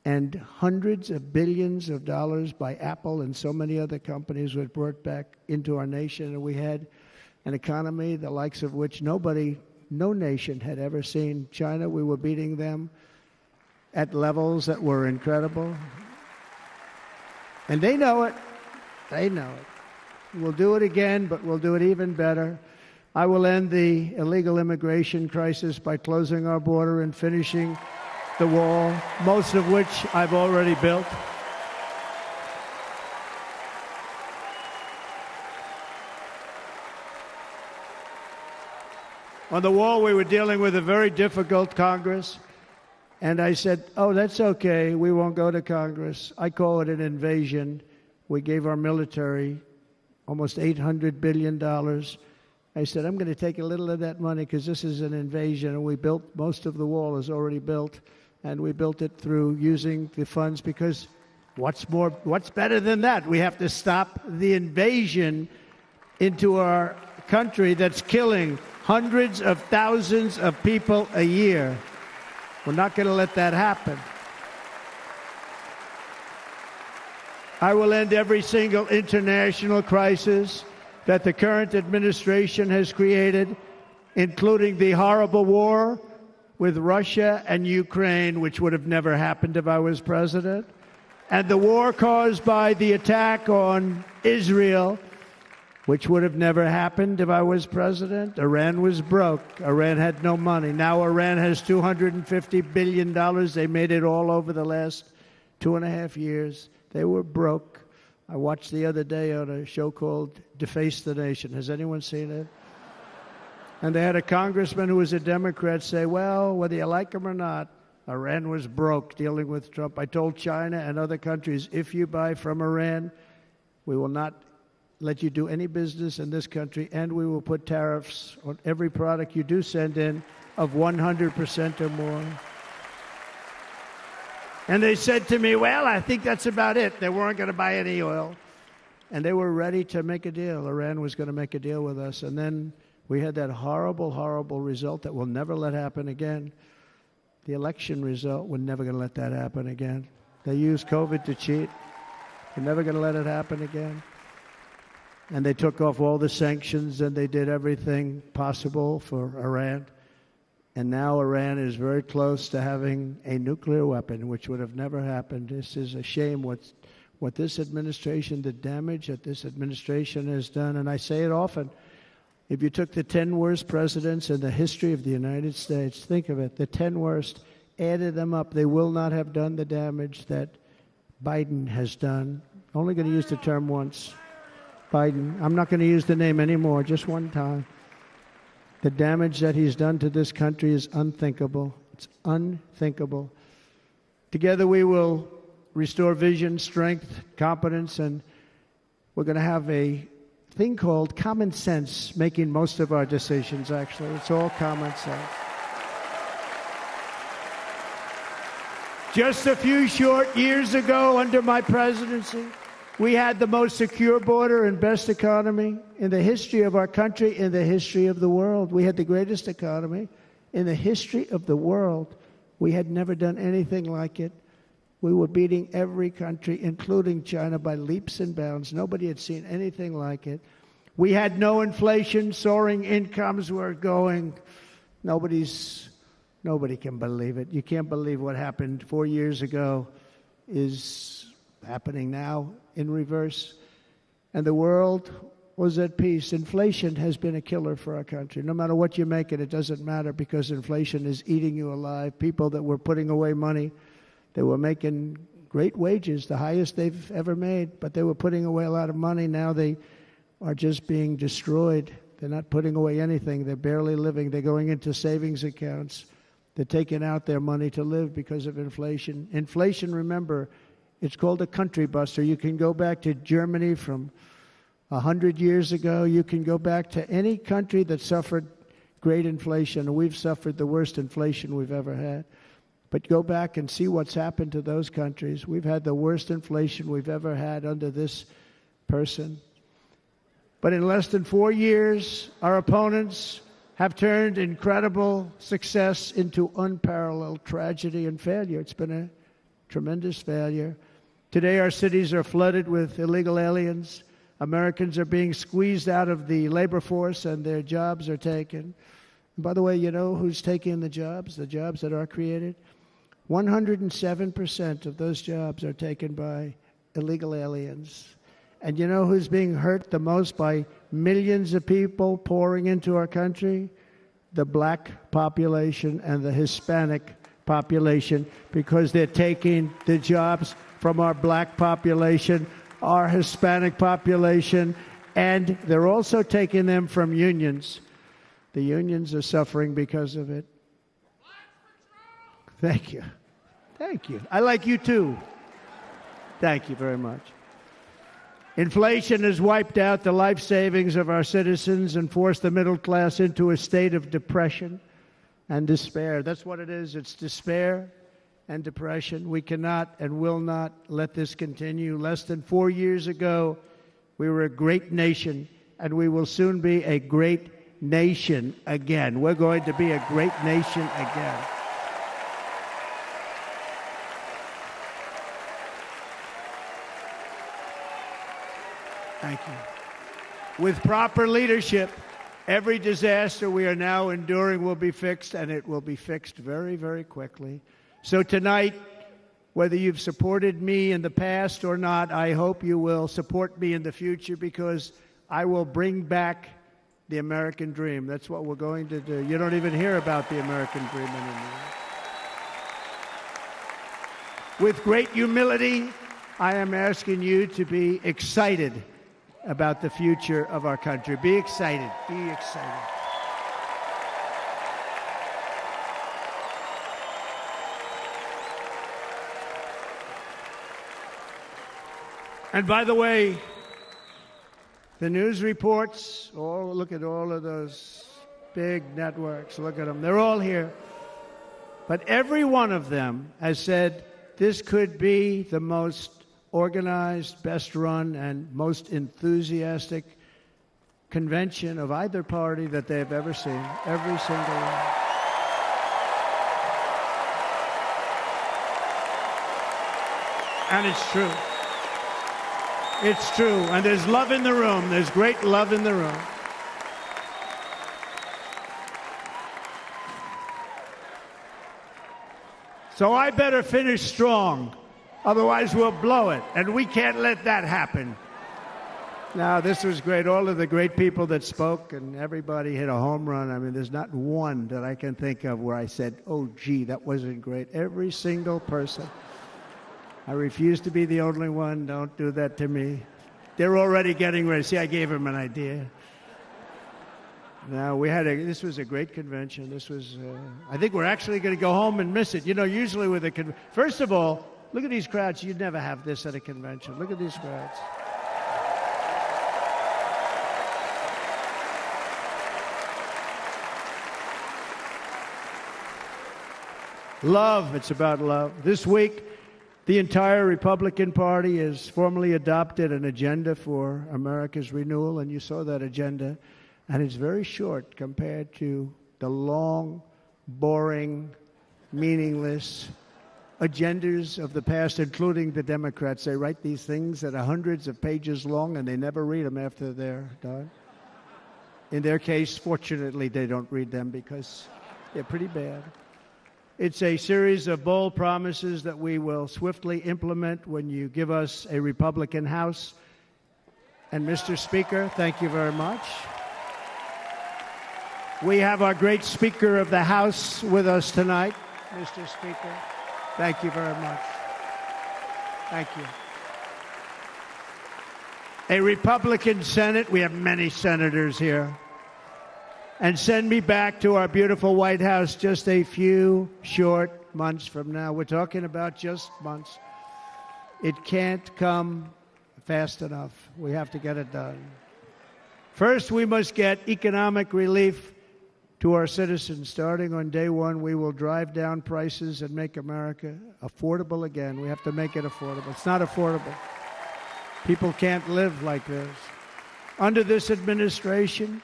and hundreds of billions of dollars by Apple and so many other companies were brought back into our nation, and we had an economy the likes of which no nation had ever seen. China, we were beating them at levels that were incredible. And they know it. They know it. We'll do it again, but we'll do it even better. I will end the illegal immigration crisis by closing our border and finishing the wall, most of which I've already built. On the wall, we were dealing with a very difficult Congress. And I said, oh, that's okay. We won't go to Congress. I call it an invasion. We gave our military almost $800 billion. I said, I'm going to take a little of that money because this is an invasion. And we built, most of the wall is already built. And we built it through using the funds because what's better than that? We have to stop the invasion into our country that's killing hundreds of thousands of people a year. We're not going to let that happen. I will end every single international crisis that the current administration has created, including the horrible war with Russia and Ukraine, which would have never happened if I was president, and the war caused by the attack on Israel, which would have never happened if I was president. Iran was broke. Iran had no money. Now Iran has $250 billion. They made it all over the last 2.5 years. They were broke. I watched the other day on a show called Deface the Nation. Has anyone seen it? And they had a congressman who was a Democrat say, well, whether you like him or not, Iran was broke dealing with Trump. I told China and other countries, if you buy from Iran, we will not let you do any business in this country, and we will put tariffs on every product you do send in of 100% or more. And they said to me, well, I think that's about it. They weren't going to buy any oil. And they were ready to make a deal. Iran was going to make a deal with us. And then we had that horrible, horrible result that we'll never let happen again. The election result, we're never going to let that happen again. They used COVID to cheat. We're never going to let it happen again. And they took off all the sanctions, and they did everything possible for Iran. And now Iran is very close to having a nuclear weapon, which would have never happened. This is a shame what this administration, the damage that this administration has done. And I say it often. If you took the 10 worst presidents in the history of the United States, think of it, the 10 worst, added them up, they will not have done the damage that Biden has done. Only going to use the term once. Biden. I'm not going to use the name anymore, just one time. The damage that he's done to this country is unthinkable. It's unthinkable. Together we will restore vision, strength, competence, and we're going to have a thing called common sense making most of our decisions, actually. It's all common sense. Just a few short years ago, under my presidency, we had the most secure border and best economy in the history of our country, in the history of the world. We had the greatest economy in the history of the world. We had never done anything like it. We were beating every country, including China, by leaps and bounds. Nobody had seen anything like it. We had no inflation. Soaring incomes were going. Nobody can believe it. You can't believe what happened 4 years ago is happening now in reverse. And the world was at peace. Inflation has been a killer for our country. No matter what you make it doesn't matter, because inflation is eating you alive. People that were putting away money, they were making great wages, the highest they've ever made, but they were putting away a lot of money. Now they are just being destroyed. They're not putting away anything. They're barely living. They're going into savings accounts. They're taking out their money to live because of inflation. Inflation, remember, it's called a country buster. You can go back to Germany from 100 years ago. You can go back to any country that suffered great inflation. We've suffered the worst inflation we've ever had. But go back and see what's happened to those countries. We've had the worst inflation we've ever had under this person. But in less than 4 years, our opponents have turned incredible success into unparalleled tragedy and failure. It's been a tremendous failure. Today, our cities are flooded with illegal aliens. Americans are being squeezed out of the labor force, and their jobs are taken. And by the way, you know who's taking the jobs that are created? 107% of those jobs are taken by illegal aliens. And you know who's being hurt the most by millions of people pouring into our country? The black population and the Hispanic population, because they're taking the jobs from our black population, our Hispanic population, and they're also taking them from unions. The unions are suffering because of it. Thank you. Thank you. I like you too. Thank you very much. Inflation has wiped out the life savings of our citizens and forced the middle class into a state of depression and despair. That's what it is. It's despair and depression. We cannot and will not let this continue. Less than 4 years ago, we were a great nation, and we will soon be a great nation again. We're going to be a great nation again. Thank you. With proper leadership, every disaster we are now enduring will be fixed, and it will be fixed very, very quickly. So tonight, whether you've supported me in the past or not, I hope you will support me in the future, because I will bring back the American dream. That's what we're going to do. You don't even hear about the American dream anymore. With great humility, I am asking you to be excited about the future of our country. Be excited. Be excited. And by the way, the news reports, look at all of those big networks. Look at them. They're all here. But every one of them has said this could be the most organized, best run, and most enthusiastic convention of either party that they've ever seen. Every single one. And it's true. It's true. And there's love in the room. There's great love in the room. So I better finish strong. Otherwise, we'll blow it. And we can't let that happen. Now, this was great. All of the great people that spoke, and everybody hit a home run. I mean, there's not one that I can think of where I said, oh, gee, that wasn't great. Every single person. I refuse to be the only one. Don't do that to me. They're already getting ready. See, I gave them an idea. Now, this was a great convention. This was, I think we're actually going to go home and miss it. You know, usually with a first of all, look at these crowds. You'd never have this at a convention. Look at these crowds. Love. It's about love. This week, the entire Republican Party has formally adopted an agenda for America's renewal, and you saw that agenda. And it's very short compared to the long, boring, meaningless agendas of the past, including the Democrats. They write these things that are hundreds of pages long, and they never read them after they're done. In their case, fortunately, they don't read them because they're pretty bad. It's a series of bold promises that we will swiftly implement when you give us a Republican House. And Mr. Speaker, thank you very much. We have our great Speaker of the House with us tonight. Mr. Speaker, thank you very much. Thank you. A Republican Senate. We have many senators here. And send me back to our beautiful White House just a few short months from now. We're talking about just months. It can't come fast enough. We have to get it done. First, we must get economic relief to our citizens. Starting on day one, we will drive down prices and make America affordable again. We have to make it affordable. It's not affordable. People can't live like this. Under this administration,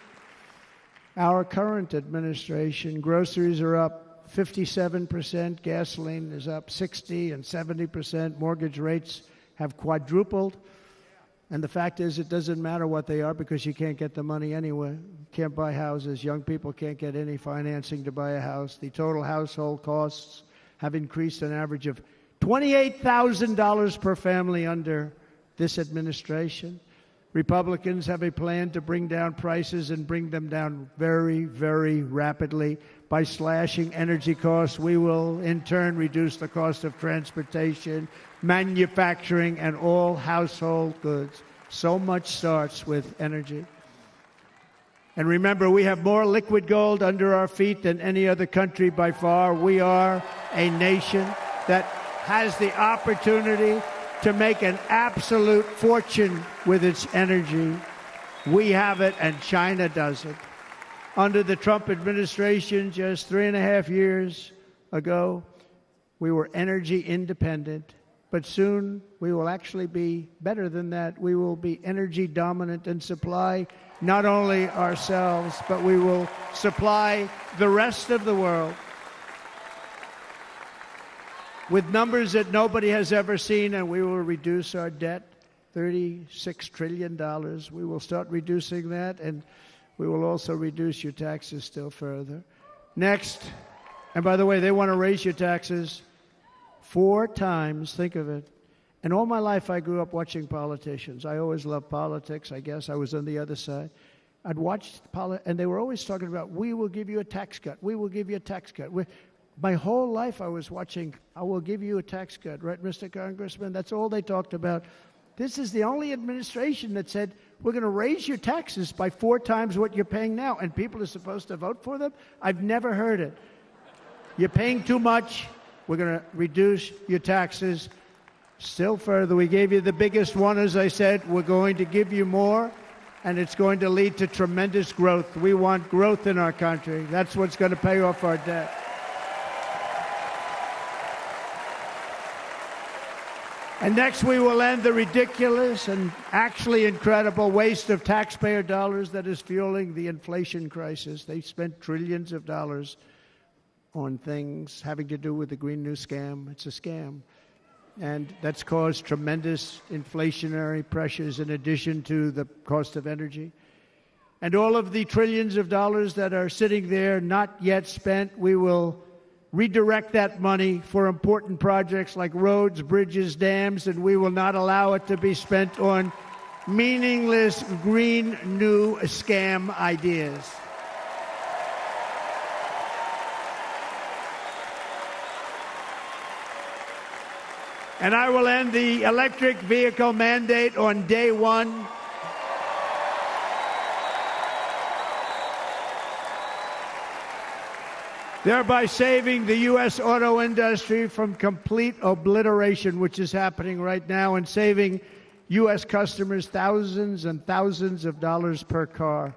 our current administration, groceries are up 57%, gasoline is up 60% and 70%, mortgage rates have quadrupled. And the fact is, it doesn't matter what they are because you can't get the money anyway. You can't buy houses. Young people can't get any financing to buy a house. The total household costs have increased an average of $28,000 per family under this administration. Republicans have a plan to bring down prices and bring them down very, very rapidly. By slashing energy costs, we will in turn reduce the cost of transportation, manufacturing, and all household goods. So much starts with energy. And remember, we have more liquid gold under our feet than any other country by far. We are a nation that has the opportunity to make an absolute fortune with its energy. We have it, and China doesn't. Under the Trump administration, just 3.5 years ago, we were energy independent. But soon, we will actually be better than that. We will be energy dominant and supply not only ourselves, but we will supply the rest of the world with numbers that nobody has ever seen, and we will reduce our debt, $36 trillion. We will start reducing that, and we will also reduce your taxes still further. Next, and by the way, they want to raise your taxes 4 times, think of it. And all my life I grew up watching politicians. I always loved politics, I guess. I was on the other side. I'd watch and they were always talking about, we will give you a tax cut. We will give you a tax cut. My whole life I was watching, I will give you a tax cut, right, Mr. Congressman? That's all they talked about. This is the only administration that said, we're going to raise your taxes by 4 times what you're paying now, and people are supposed to vote for them? I've never heard it. You're paying too much. We're going to reduce your taxes still further. We gave you the biggest one, as I said. We're going to give you more, and it's going to lead to tremendous growth. We want growth in our country. That's what's going to pay off our debt. And next, we will end the ridiculous and actually incredible waste of taxpayer dollars that is fueling the inflation crisis. They spent trillions of dollars on things having to do with the Green New Scam. It's a scam. And that's caused tremendous inflationary pressures in addition to the cost of energy. And all of the trillions of dollars that are sitting there not yet spent, we will redirect that money for important projects like roads, bridges, dams, and we will not allow it to be spent on meaningless green new scam ideas. And I will end the electric vehicle mandate on day one. Thereby saving the U.S. auto industry from complete obliteration, which is happening right now, and saving U.S. customers thousands and thousands of dollars per car.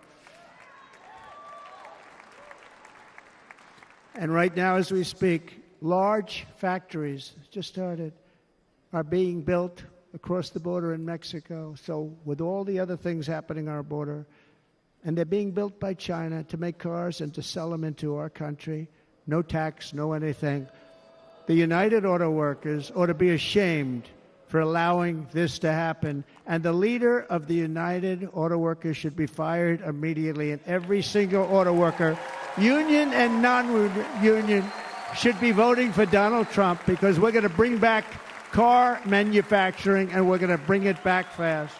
And right now, as we speak, large factories just started, are being built across the border in Mexico. So with all the other things happening on our border, and they're being built by China to make cars and to sell them into our country. No tax, no anything. The United Auto Workers ought to be ashamed for allowing this to happen. And the leader of the United Auto Workers should be fired immediately. And every single auto worker, union and non-union, should be voting for Donald Trump, because we're going to bring back car manufacturing and we're going to bring it back fast.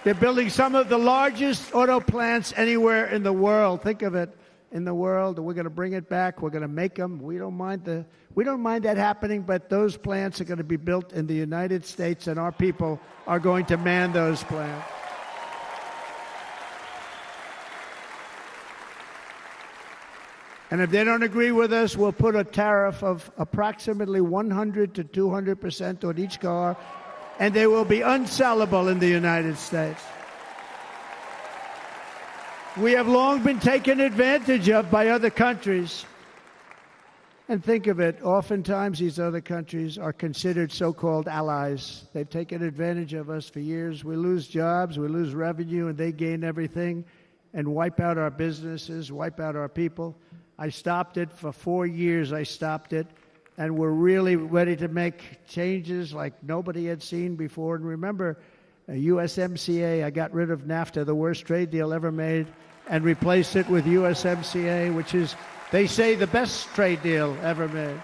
They're building some of the largest auto plants anywhere in the world. Think of it, in the world. We're going to bring it back. We're going to make them. We don't mind that happening, but those plants are going to be built in the United States, and our people are going to man those plants. And if they don't agree with us, we'll put a tariff of approximately 100 to 200% on each car, and they will be unsellable in the United States. We have long been taken advantage of by other countries. And think of it, oftentimes these other countries are considered so-called allies. They've taken advantage of us for years. We lose jobs, we lose revenue, and they gain everything and wipe out our businesses, wipe out our people. I stopped it for 4 years. I stopped it. And we're really ready to make changes like nobody had seen before. And remember, USMCA, I got rid of NAFTA, the worst trade deal ever made, and replaced it with USMCA, which is, they say, the best trade deal ever made.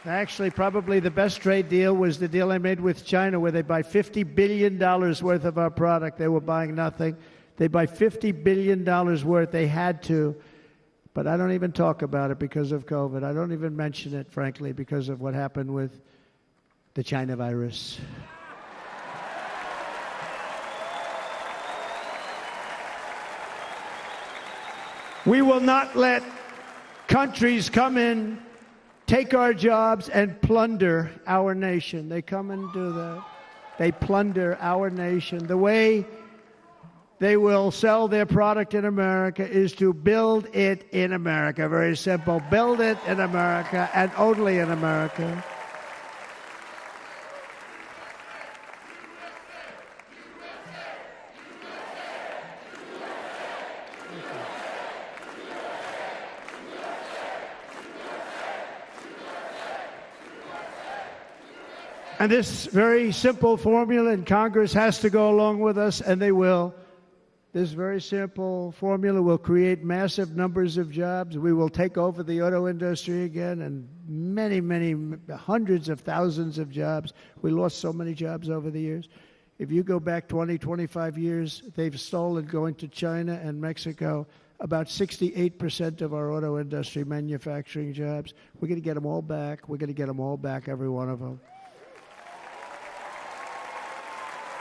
Actually, probably the best trade deal was the deal I made with China, where they buy $50 billion worth of our product. They were buying nothing. They buy $50 billion worth. They had to. But I don't even talk about it because of COVID. I don't even mention it, frankly, because of what happened with the China virus. We will not let countries come in, take our jobs, and plunder our nation. They come and do that. They plunder our nation. The way they will sell their product in America is to build it in America. Very simple. Build it in America and only in America. And this very simple formula, and Congress has to go along with us, and they will. This very simple formula will create massive numbers of jobs. We will take over the auto industry again, and many, many, hundreds of thousands of jobs. We lost so many jobs over the years. If you go back 20, 25 years, they've stolen, going to China and Mexico, about 68% of our auto industry manufacturing jobs. We're going to get them all back. We're going to get them all back, every one of them.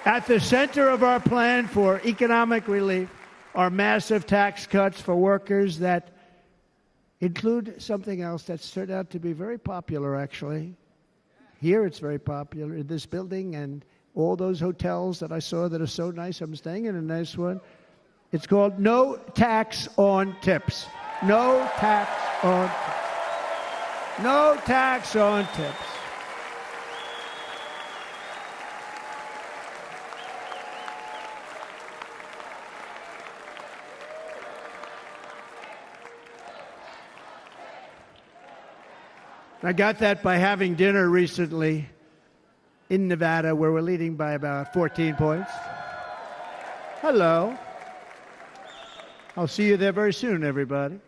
At the center of our plan for economic relief are massive tax cuts for workers that include something else that's turned out to be very popular, actually. Here it's very popular in this building and all those hotels that I saw that are so nice. I'm staying in a nice one. It's called no tax on tips. No tax on tips. No tax on tips. I got that by having dinner recently in Nevada, where we're leading by about 14 points. Hello. I'll see you there very soon, everybody.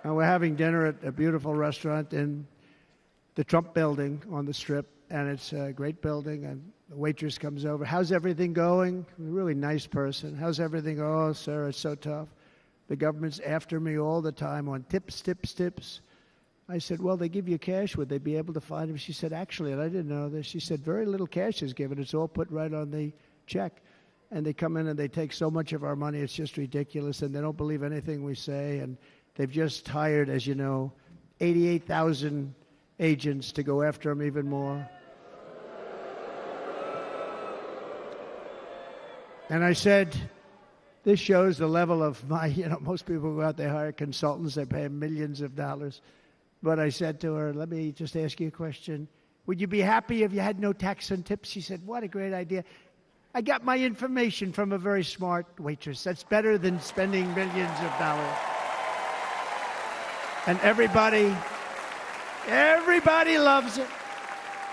And we're having dinner at a beautiful restaurant in the Trump building on the Strip, and it's a great building, and the waitress comes over. How's everything going? A really nice person. How's everything? Oh, sir, it's so tough. The government's after me all the time on tips, tips, tips. I said, well, they give you cash. Would they be able to find him? She said, actually, and I didn't know this, she said, very little cash is given. It's all put right on the check. And they come in and they take so much of our money, it's just ridiculous, and they don't believe anything we say. And they've just hired, as you know, 88,000 agents to go after him even more. And I said, this shows the level of my, most people go out, they hire consultants, they pay them millions of dollars. But I said to her, let me just ask you a question. Would you be happy if you had no tax on tips? She said, what a great idea. I got my information from a very smart waitress. That's better than spending millions of dollars. And everybody loves it.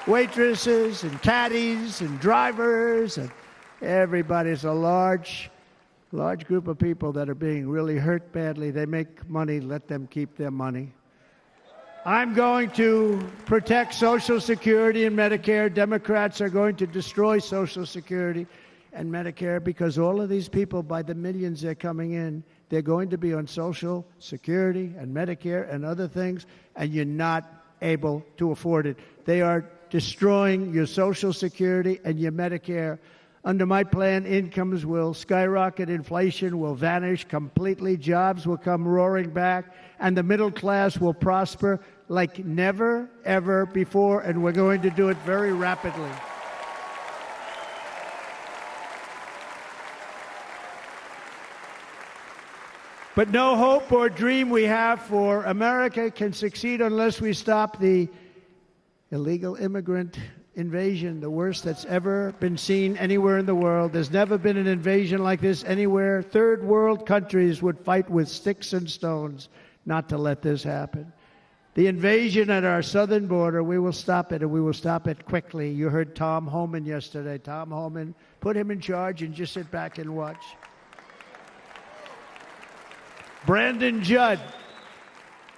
Waitresses and caddies and drivers and everybody. It's a large group of people that are being really hurt badly. They make money, let them keep their money. I'm going to protect Social Security and Medicare. Democrats are going to destroy Social Security and Medicare because all of these people, by the millions they're coming in, they're going to be on Social Security and Medicare and other things, and you're not able to afford it. They are destroying your Social Security and your Medicare. Under my plan, incomes will skyrocket, inflation will vanish completely, jobs will come roaring back, and the middle class will prosper like never, ever before, and we're going to do it very rapidly. But no hope or dream we have for America can succeed unless we stop the illegal immigrant invasion, the worst that's ever been seen anywhere in the world. There's never been an invasion like this anywhere. Third world countries would fight with sticks and stones not to let this happen. The invasion at our southern border, we will stop it, and we will stop it quickly. You heard Tom Homan yesterday. Tom Homan, put him in charge and just sit back and watch. Brandon Judd,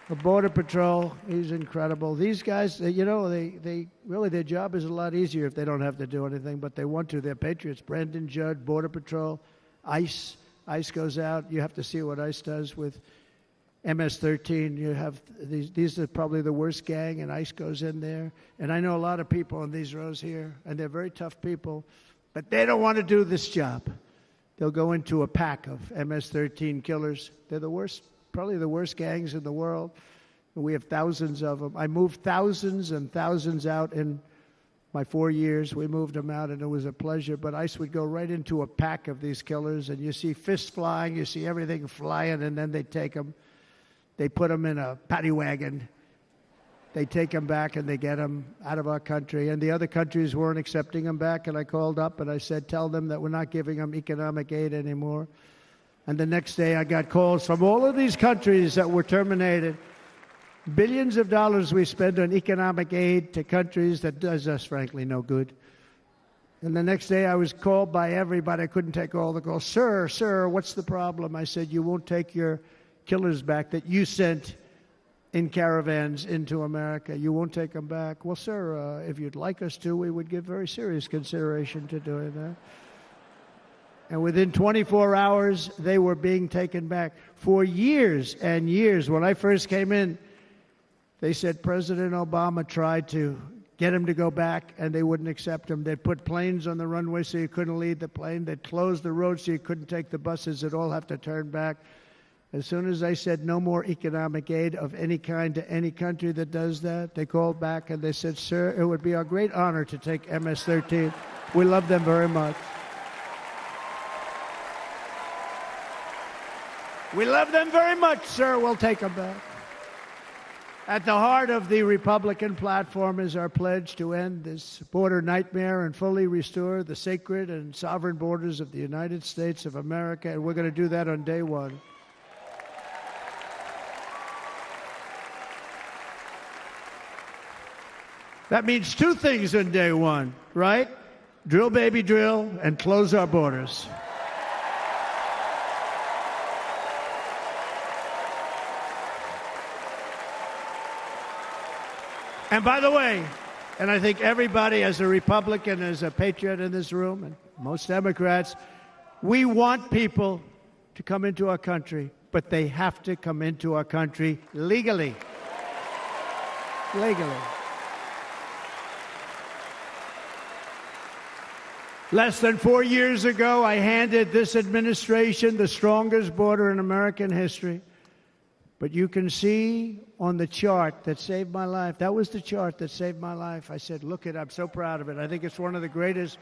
the Border Patrol, he's incredible. These guys, they really, their job is a lot easier if they don't have to do anything, but they want to. They're patriots. Brandon Judd, Border Patrol, ICE. ICE goes out. You have to see what ICE does with MS-13. You have these are probably the worst gang, and ICE goes in there. And I know a lot of people in these rows here, and they're very tough people, but they don't want to do this job. They'll go into a pack of MS-13 killers. They're the worst, probably the worst gangs in the world. We have thousands of them. I moved thousands and thousands out in my 4 years. We moved them out, and it was a pleasure. But ICE would go right into a pack of these killers, and you see fists flying, you see everything flying, and then they take them. They put them in a paddy wagon. They take them back, and they get them out of our country. And the other countries weren't accepting them back, and I called up, and I said, tell them that we're not giving them economic aid anymore. And the next day, I got calls from all of these countries that were terminated. Billions of dollars we spend on economic aid to countries that does us, frankly, no good. And the next day, I was called by everybody. I couldn't take all the calls. Sir, what's the problem? I said, you won't take your killers back that you sent in caravans into America. You won't take them back. Well, sir, if you'd like us to, we would give very serious consideration to doing that. And within 24 hours, they were being taken back. For years and years, when I first came in, they said President Obama tried to get him to go back, and they wouldn't accept him. They'd put planes on the runway so you couldn't leave the plane. They'd close the road so you couldn't take the buses. They'd all have to turn back. As soon as I said no more economic aid of any kind to any country that does that, they called back and they said, sir, it would be our great honor to take MS-13. We love them very much. We love them very much, sir. We'll take them back. At the heart of the Republican platform is our pledge to end this border nightmare and fully restore the sacred and sovereign borders of the United States of America, and we're going to do that on day one. That means two things on day one, right? Drill, baby, drill, and close our borders. And by the way, and I think everybody as a Republican, as a patriot in this room, and most Democrats, we want people to come into our country, but they have to come into our country legally. Legally. Less than 4 years ago, I handed this administration the strongest border in American history. But you can see on the chart that saved my life, that was the chart that saved my life. I said, look it, I'm so proud of it. I think it's one of the greatest,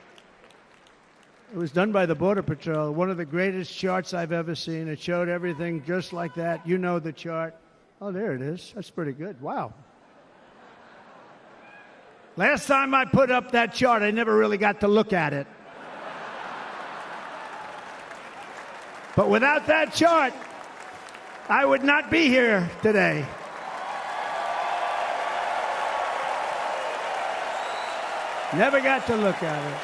it was done by the Border Patrol, one of the greatest charts I've ever seen. It showed everything just like that. You know the chart. Oh, there it is. That's pretty good. Wow. Last time I put up that chart, I never really got to look at it. But without that chart, I would not be here today. Never got to look at it.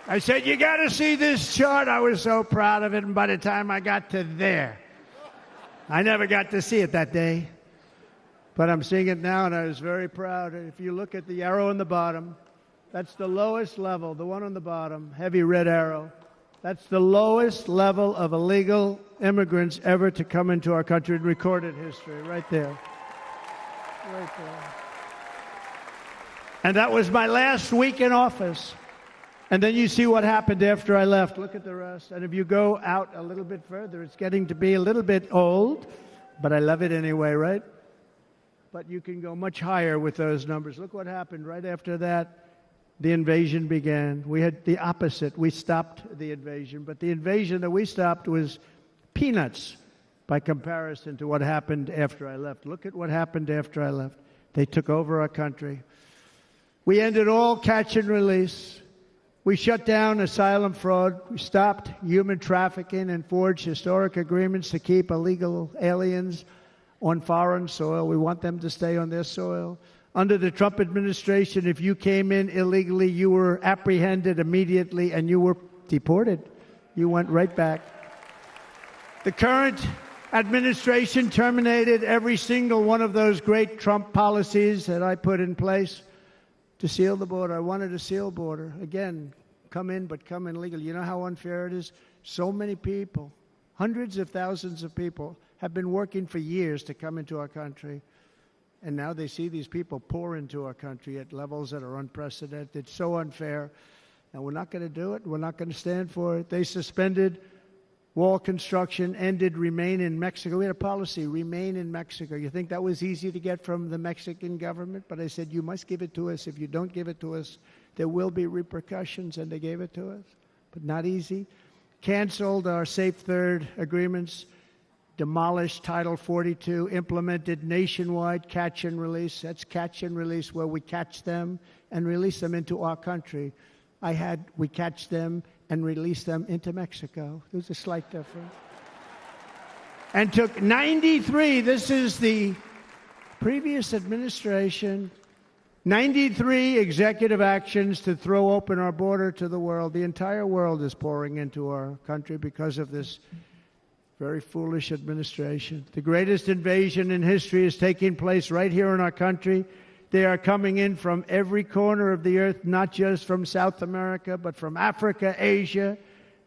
I said, you got to see this chart. I was so proud of it, and by the time I got to there, I never got to see it that day. But I'm seeing it now, and I was very proud. If you look at the arrow on the bottom, that's the lowest level, the one on the bottom, heavy red arrow. That's the lowest level of illegal immigrants ever to come into our country in recorded history, right there. Right there. And that was my last week in office. And then you see what happened after I left. Look at the rest. And if you go out a little bit further, it's getting to be a little bit old, but I love it anyway, right? But you can go much higher with those numbers. Look what happened right after that. The invasion began. We had the opposite. We stopped the invasion. But the invasion that we stopped was peanuts by comparison to what happened after I left. Look at what happened after I left. They took over our country. We ended all catch and release. We shut down asylum fraud. We stopped human trafficking and forged historic agreements to keep illegal aliens on foreign soil. We want them to stay on their soil. Under the Trump administration, if you came in illegally, you were apprehended immediately and you were deported. You went right back. The current administration terminated every single one of those great Trump policies that I put in place to seal the border. I wanted a sealed border. Again, come in, but come in legally. You know how unfair it is? So many people, hundreds of thousands of people, have been working for years to come into our country. And now they see these people pour into our country at levels that are unprecedented. It's so unfair. And we're not going to do it. We're not going to stand for it. They suspended wall construction, ended remain in Mexico. We had a policy, remain in Mexico. You think that was easy to get from the Mexican government? But I said, you must give it to us. If you don't give it to us, there will be repercussions. And they gave it to us. But not easy. Canceled our Safe Third agreements. Demolished Title 42, implemented nationwide catch and release. That's catch and release, where we catch them and release them into our country. We catch them and release them into Mexico. There's a slight difference. And took 93, this is the previous administration, 93 executive actions to throw open our border to the world. The entire world is pouring into our country because of this very foolish administration. The greatest invasion in history is taking place right here in our country. They are coming in from every corner of the earth, not just from South America, but from Africa, Asia,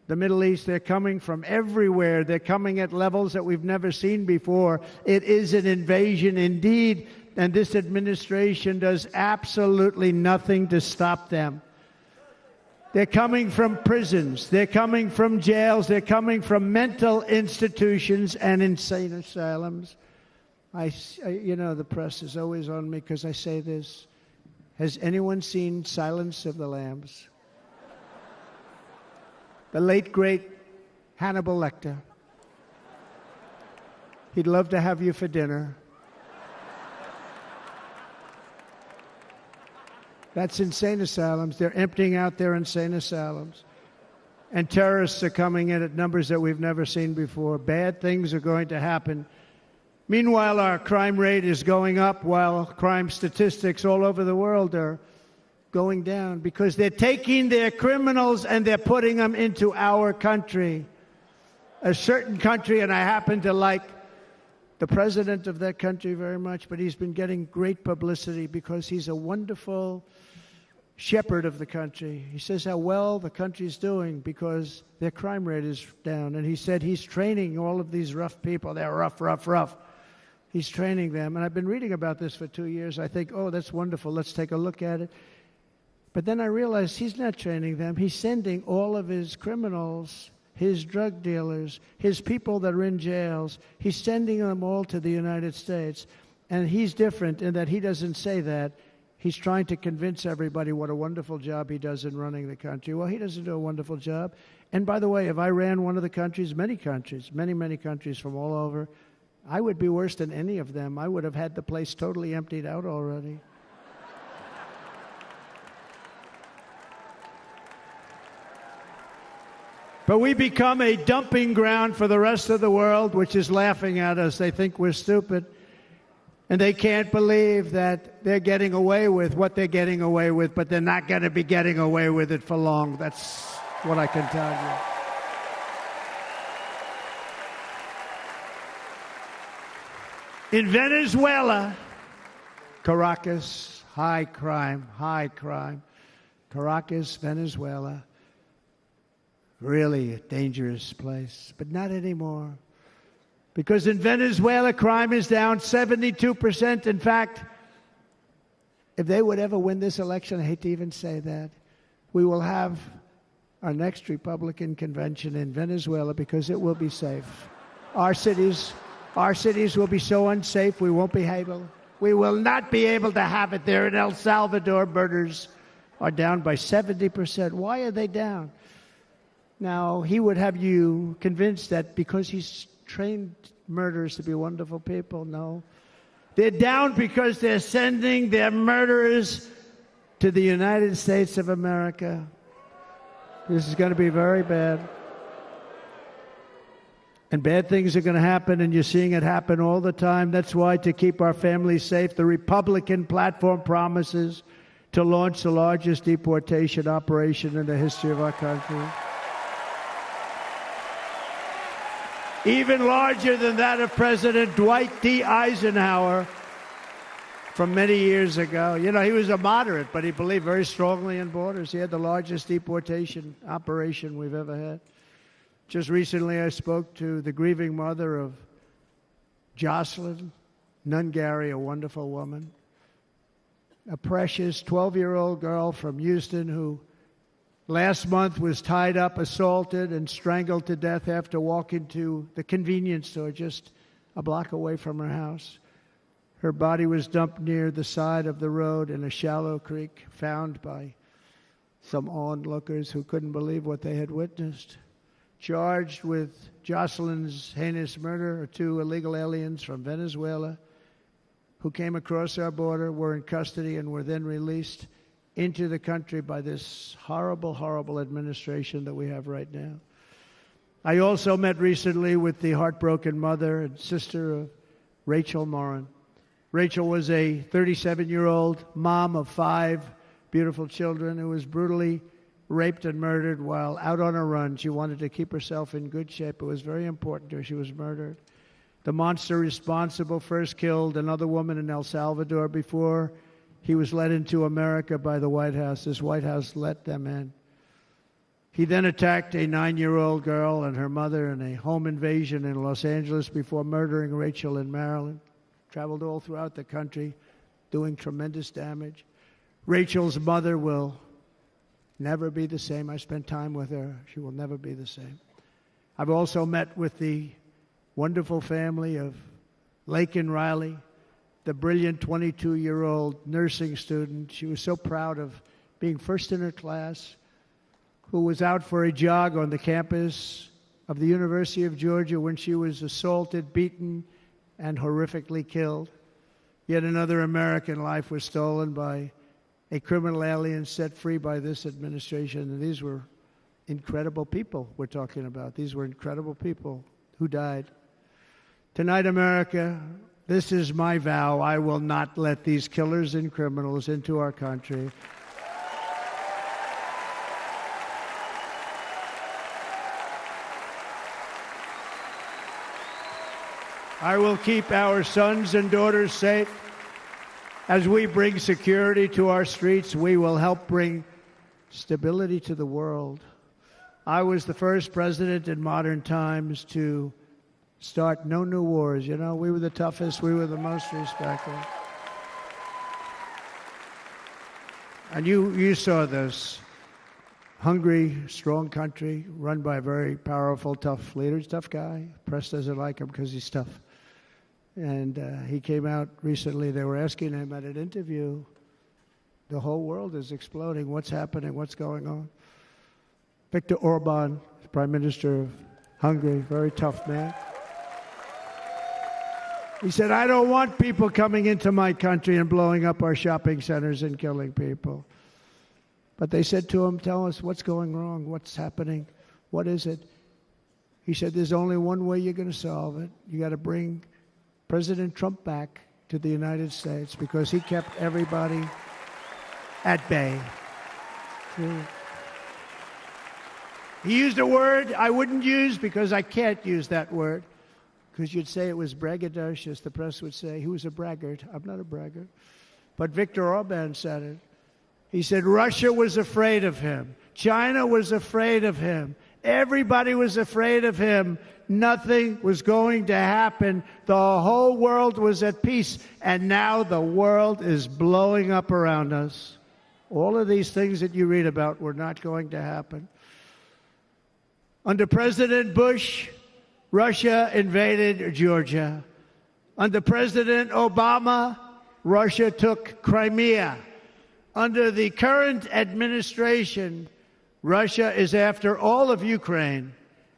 the Middle East. They're coming from everywhere. They're coming at levels that we've never seen before. It is an invasion indeed, and this administration does absolutely nothing to stop them. They're coming from prisons. They're coming from jails. They're coming from mental institutions and insane asylums. You know, the press is always on me because I say this. Has anyone seen Silence of the Lambs? The late, great Hannibal Lecter. He'd love to have you for dinner. That's insane asylums. They're emptying out their insane asylums. And terrorists are coming in at numbers that we've never seen before. Bad things are going to happen. Meanwhile, our crime rate is going up while crime statistics all over the world are going down because they're taking their criminals and they're putting them into our country. A certain country, and I happen to like the president of that country very much, but he's been getting great publicity because he's a wonderful shepherd of the country. He says how well the country's doing because their crime rate is down. And he said he's training all of these rough people. They're rough. He's training them. And I've been reading about this for 2 years. I think, oh, that's wonderful. Let's take a look at it. But then I realized he's not training them. He's sending all of his criminals, his drug dealers, his people that are in jails, he's sending them all to the United States. And he's different in that he doesn't say that. He's trying to convince everybody what a wonderful job he does in running the country. Well, he doesn't do a wonderful job. And by the way, if I ran one of the countries, many countries from all over, I would be worse than any of them. I would have had the place totally emptied out already. But we become a dumping ground for the rest of the world, which is laughing at us. They think we're stupid. And they can't believe that they're getting away with what they're getting away with, but they're not going to be getting away with it for long. That's what I can tell you. In Venezuela, Caracas, high crime. Caracas, Venezuela, really a dangerous place, but not anymore. Because in Venezuela, crime is down 72%. In fact, if they would ever win this election, I hate to even say that, we will have our next Republican convention in Venezuela because it will be safe. Our cities will be so unsafe, we will not be able to have it there. In El Salvador, murders are down by 70%. Why are they down? Now, he would have you convinced that because he's trained murderers to be wonderful people. No. They're down because they're sending their murderers to the United States of America. This is going to be very bad. And bad things are going to happen, and you're seeing it happen all the time. That's why, to keep our families safe, the Republican platform promises to launch the largest deportation operation in the history of our country. Even larger than that of President Dwight D. Eisenhower from many years ago. You know, he was a moderate, but he believed very strongly in borders. He had the largest deportation operation we've ever had. Just recently, I spoke to the grieving mother of Jocelyn Nungary, a wonderful woman, a precious 12-year-old girl from Houston who last month was tied up, assaulted, and strangled to death after walking to the convenience store just a block away from her house. Her body was dumped near the side of the road in a shallow creek, found by some onlookers who couldn't believe what they had witnessed. Charged with Jocelyn's heinous murder are 2 illegal aliens from Venezuela who came across our border, were in custody, and were then released into the country by this horrible, horrible administration that we have right now. I also met recently with the heartbroken mother and sister of Rachel Morin. Rachel was a 37-year-old mom of 5 beautiful children who was brutally raped and murdered while out on a run. She wanted to keep herself in good shape. It was very important to her. She was murdered. The monster responsible first killed another woman in El Salvador before he was led into America by the White House. This White House let them in. He then attacked a 9-year-old girl and her mother in a home invasion in Los Angeles before murdering Rachel in Maryland. Traveled all throughout the country, doing tremendous damage. Rachel's mother will never be the same. I spent time with her. She will never be the same. I've also met with the wonderful family of Laken Riley, the brilliant 22-year-old nursing student. She was so proud of being first in her class, who was out for a jog on the campus of the University of Georgia when she was assaulted, beaten, and horrifically killed. Yet another American life was stolen by a criminal alien set free by this administration. And these were incredible people we're talking about. These were incredible people who died. Tonight, America, this is my vow. I will not let these killers and criminals into our country. I will keep our sons and daughters safe. As we bring security to our streets, we will help bring stability to the world. I was the first president in modern times to start no new wars. You know, we were the toughest, we were the most respected. And you saw this. Hungry, strong country, run by a very powerful, tough leader. He's a tough guy. Press doesn't like him because he's tough. And he came out recently. They were asking him at an interview, the whole world is exploding. What's happening? What's going on? Viktor Orban, Prime Minister of Hungary, very tough man. He said, I don't want people coming into my country and blowing up our shopping centers and killing people. But they said to him, tell us what's going wrong, what's happening, what is it? He said, there's only one way you're going to solve it. You got to bring President Trump back to the United States because he kept everybody at bay. He used a word I wouldn't use because I can't use that word, because you'd say it was braggadocious. The press would say he was a braggart. I'm not a braggart. But Viktor Orban said it. He said Russia was afraid of him. China was afraid of him. Everybody was afraid of him. Nothing was going to happen. The whole world was at peace. And now the world is blowing up around us. All of these things that you read about were not going to happen. Under President Bush, Russia invaded Georgia. Under President Obama, Russia took Crimea. Under the current administration, Russia is after all of Ukraine.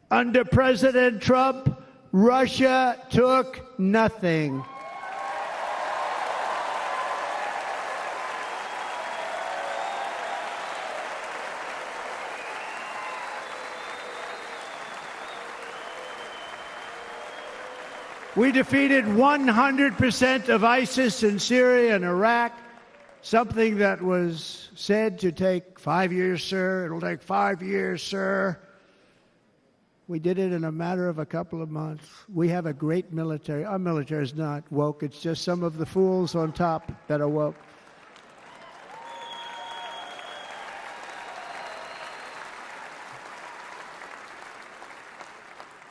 Under President Trump, Russia took nothing. We defeated 100% of ISIS in Syria and Iraq, something that was said to take 5 years, sir. It'll take 5 years, sir. We did it in a matter of a couple of months. We have a great military. Our military is not woke. It's just some of the fools on top that are woke.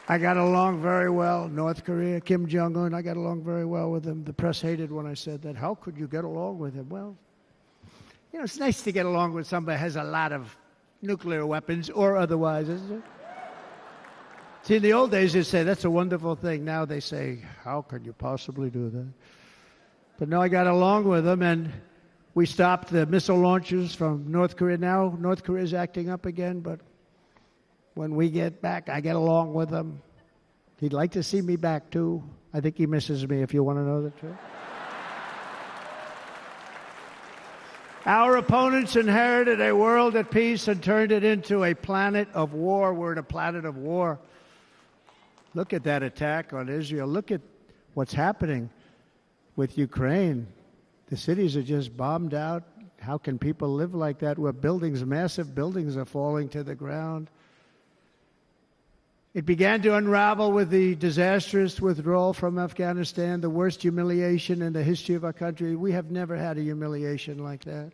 I got along very well. North Korea, Kim Jong-un, I got along very well with him. The press hated when I said that. How could you get along with him? Well, you know, it's nice to get along with somebody who has a lot of nuclear weapons or otherwise, isn't it? See, in the old days, they'd say, that's a wonderful thing. Now they say, how could you possibly do that? But no, I got along with them, and we stopped the missile launches from North Korea. Now North Korea is acting up again, but when we get back, I get along with him. He'd like to see me back, too. I think he misses me, if you want to know the truth. Our opponents inherited a world at peace and turned it into a planet of war. We're in a planet of war. Look at that attack on Israel. Look at what's happening with Ukraine. The cities are just bombed out. How can people live like that where buildings, massive buildings, are falling to the ground? It began to unravel with the disastrous withdrawal from Afghanistan, the worst humiliation in the history of our country. We have never had a humiliation like that.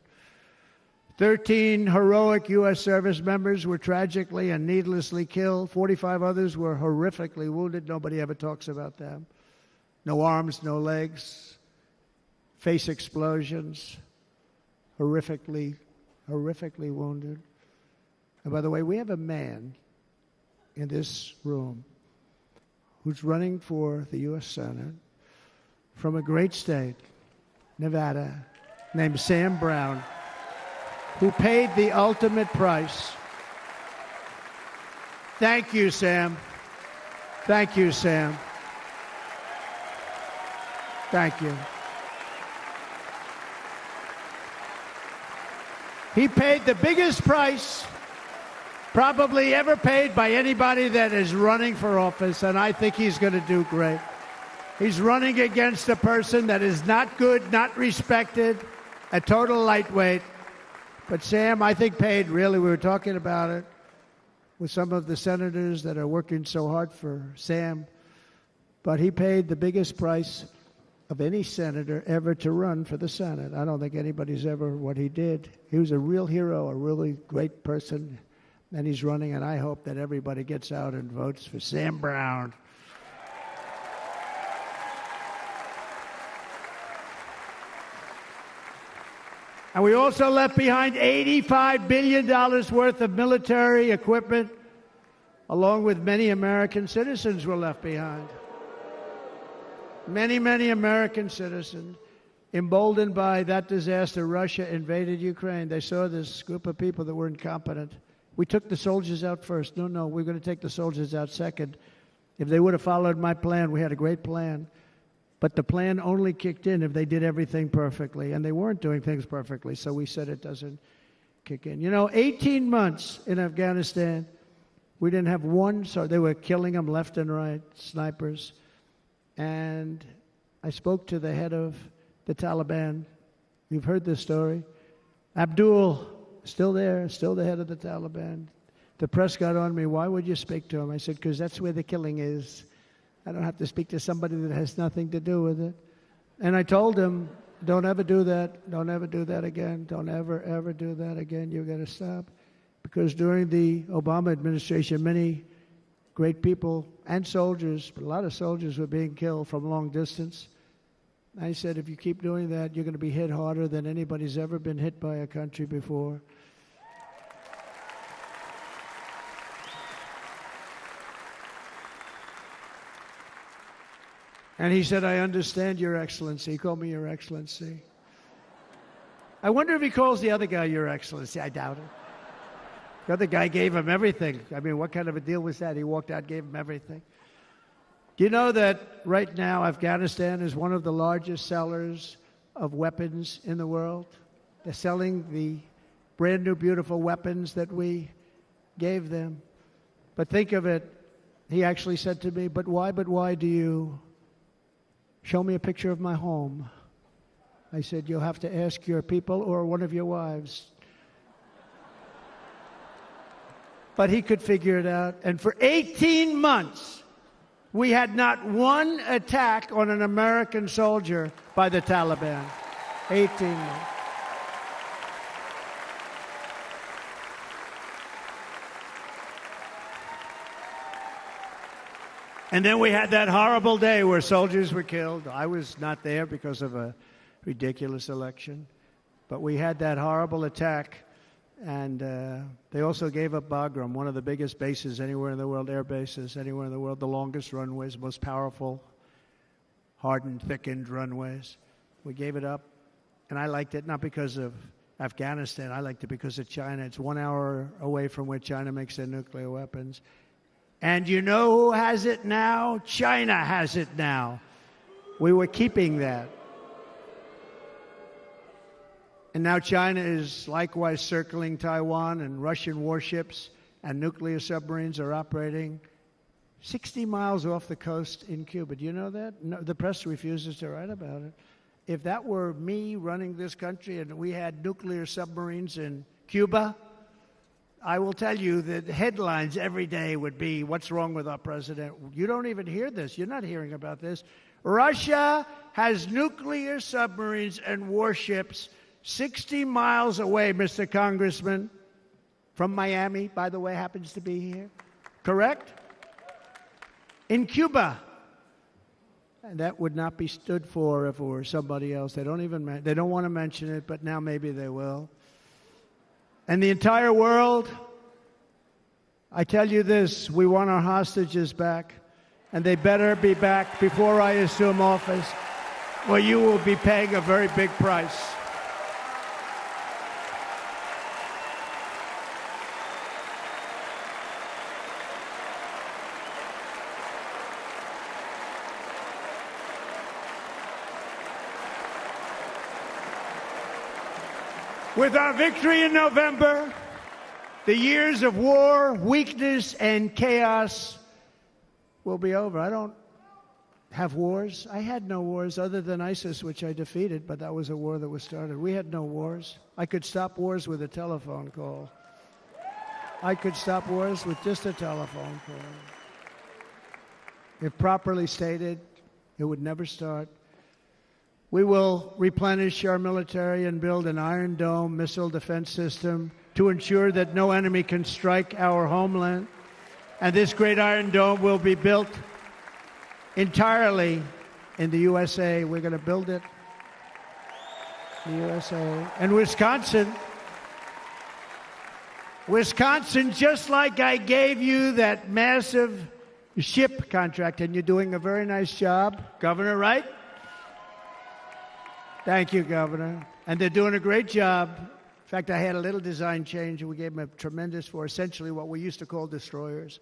13 heroic U.S. service members were tragically and needlessly killed. 45 others were horrifically wounded. Nobody ever talks about them. No arms, no legs, face explosions, horrifically wounded. And by the way, we have a man in this room who's running for the U.S. Senate from a great state, Nevada, named Sam Brown, who paid the ultimate price. Thank you, Sam. Thank you, Sam. Thank you. He paid the biggest price probably ever paid by anybody that is running for office, and I think he's going to do great. He's running against a person that is not good, not respected, a total lightweight. But Sam, I think, paid, really, we were talking about it with some of the senators that are working so hard for Sam, but he paid the biggest price of any senator ever to run for the Senate. I don't think anybody's ever what he did. He was a real hero, a really great person, and he's running, and I hope that everybody gets out and votes for Sam Brown. And we also left behind $85 billion worth of military equipment, along with many American citizens were left behind. Many, many American citizens, emboldened by that disaster. Russia invaded Ukraine. They saw this group of people that were incompetent. We took the soldiers out first. No, we're going to take the soldiers out second. If they would have followed my plan, we had a great plan. But the plan only kicked in if they did everything perfectly, and they weren't doing things perfectly, so we said it doesn't kick in. 18 months in Afghanistan, we didn't have one, so they were killing them left and right, snipers. And I spoke to the head of the Taliban. You've heard this story. Abdul, still there, still the head of the Taliban. The press got on me, why would you speak to him? I said, because that's where the killing is. I don't have to speak to somebody that has nothing to do with it. And I told him, don't ever do that. Don't ever do that again. Don't ever, ever do that again. You've got to stop. Because during the Obama administration, many great people and soldiers, but a lot of soldiers were being killed from long distance. I said, if you keep doing that, you're going to be hit harder than anybody's ever been hit by a country before. And he said, I understand, Your Excellency. He called me Your Excellency. I wonder if he calls the other guy Your Excellency. I doubt it. The other guy gave him everything. I mean, what kind of a deal was that? He walked out, gave him everything. Do you know that right now Afghanistan is one of the largest sellers of weapons in the world? They're selling the brand new, beautiful weapons that we gave them. But think of it. He actually said to me, but why do you show me a picture of my home? I said, you'll have to ask your people or one of your wives. But he could figure it out. And for 18 months, we had not one attack on an American soldier by the Taliban. 18 months. And then we had that horrible day where soldiers were killed. I was not there because of a ridiculous election. But we had that horrible attack. And they also gave up Bagram, one of the biggest bases anywhere in the world, air bases anywhere in the world, the longest runways, most powerful, hardened, thickened runways. We gave it up. And I liked it not because of Afghanistan. I liked it because of China. It's 1 hour away from where China makes their nuclear weapons. And you know who has it now? China has it now. We were keeping that. And now China is likewise circling Taiwan, and Russian warships and nuclear submarines are operating 60 miles off the coast in Cuba. Do you know that? No, the press refuses to write about it. If that were me running this country and we had nuclear submarines in Cuba, I will tell you that headlines every day would be, what's wrong with our president? You don't even hear this. You're not hearing about this. Russia has nuclear submarines and warships 60 miles away, Mr. Congressman, from Miami, by the way, happens to be here. Correct? In Cuba. And that would not be stood for if it were somebody else. They don't want to mention it, but now maybe they will. And the entire world, I tell you this, we want our hostages back, and they better be back before I assume office. Well, you will be paying a very big price. With our victory in November, the years of war, weakness, and chaos will be over. I don't have wars. I had no wars other than ISIS, which I defeated, but that was a war that was started. We had no wars. I could stop wars with a telephone call. I could stop wars with just a telephone call. If properly stated, it would never start. We will replenish our military and build an Iron Dome missile defense system to ensure that no enemy can strike our homeland. And this great Iron Dome will be built entirely in the USA. We're going to build it in the USA. And Wisconsin, just like I gave you that massive ship contract, and you're doing a very nice job, Governor, right? Thank you, Governor. And they're doing a great job. In fact, I had a little design change, and we gave them a tremendous for essentially what we used to call destroyers.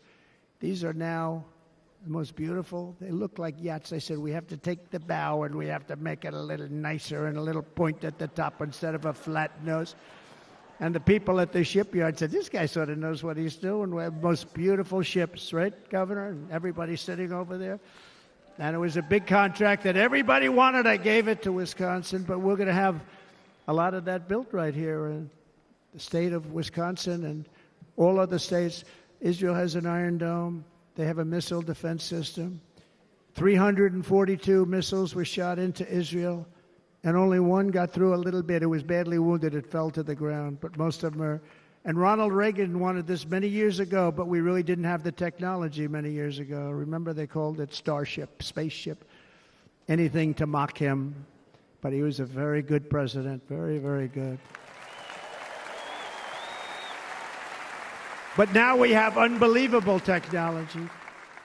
These are now the most beautiful. They look like yachts. I said, we have to take the bow, and we have to make it a little nicer and a little point at the top instead of a flat nose. And the people at the shipyard said, this guy sort of knows what he's doing. We have the most beautiful ships, right, Governor? And everybody's sitting over there. And it was a big contract that everybody wanted. I gave it to Wisconsin, but we're going to have a lot of that built right here in the state of Wisconsin and all other states. Israel has an Iron Dome. They have a missile defense system. 342 missiles were shot into Israel, and only one got through a little bit. It was badly wounded. It fell to the ground, but most of them are. And Ronald Reagan wanted this many years ago, but we really didn't have the technology many years ago. Remember, they called it Starship, spaceship, anything to mock him. But he was a very good president, very, very good. But now we have unbelievable technology.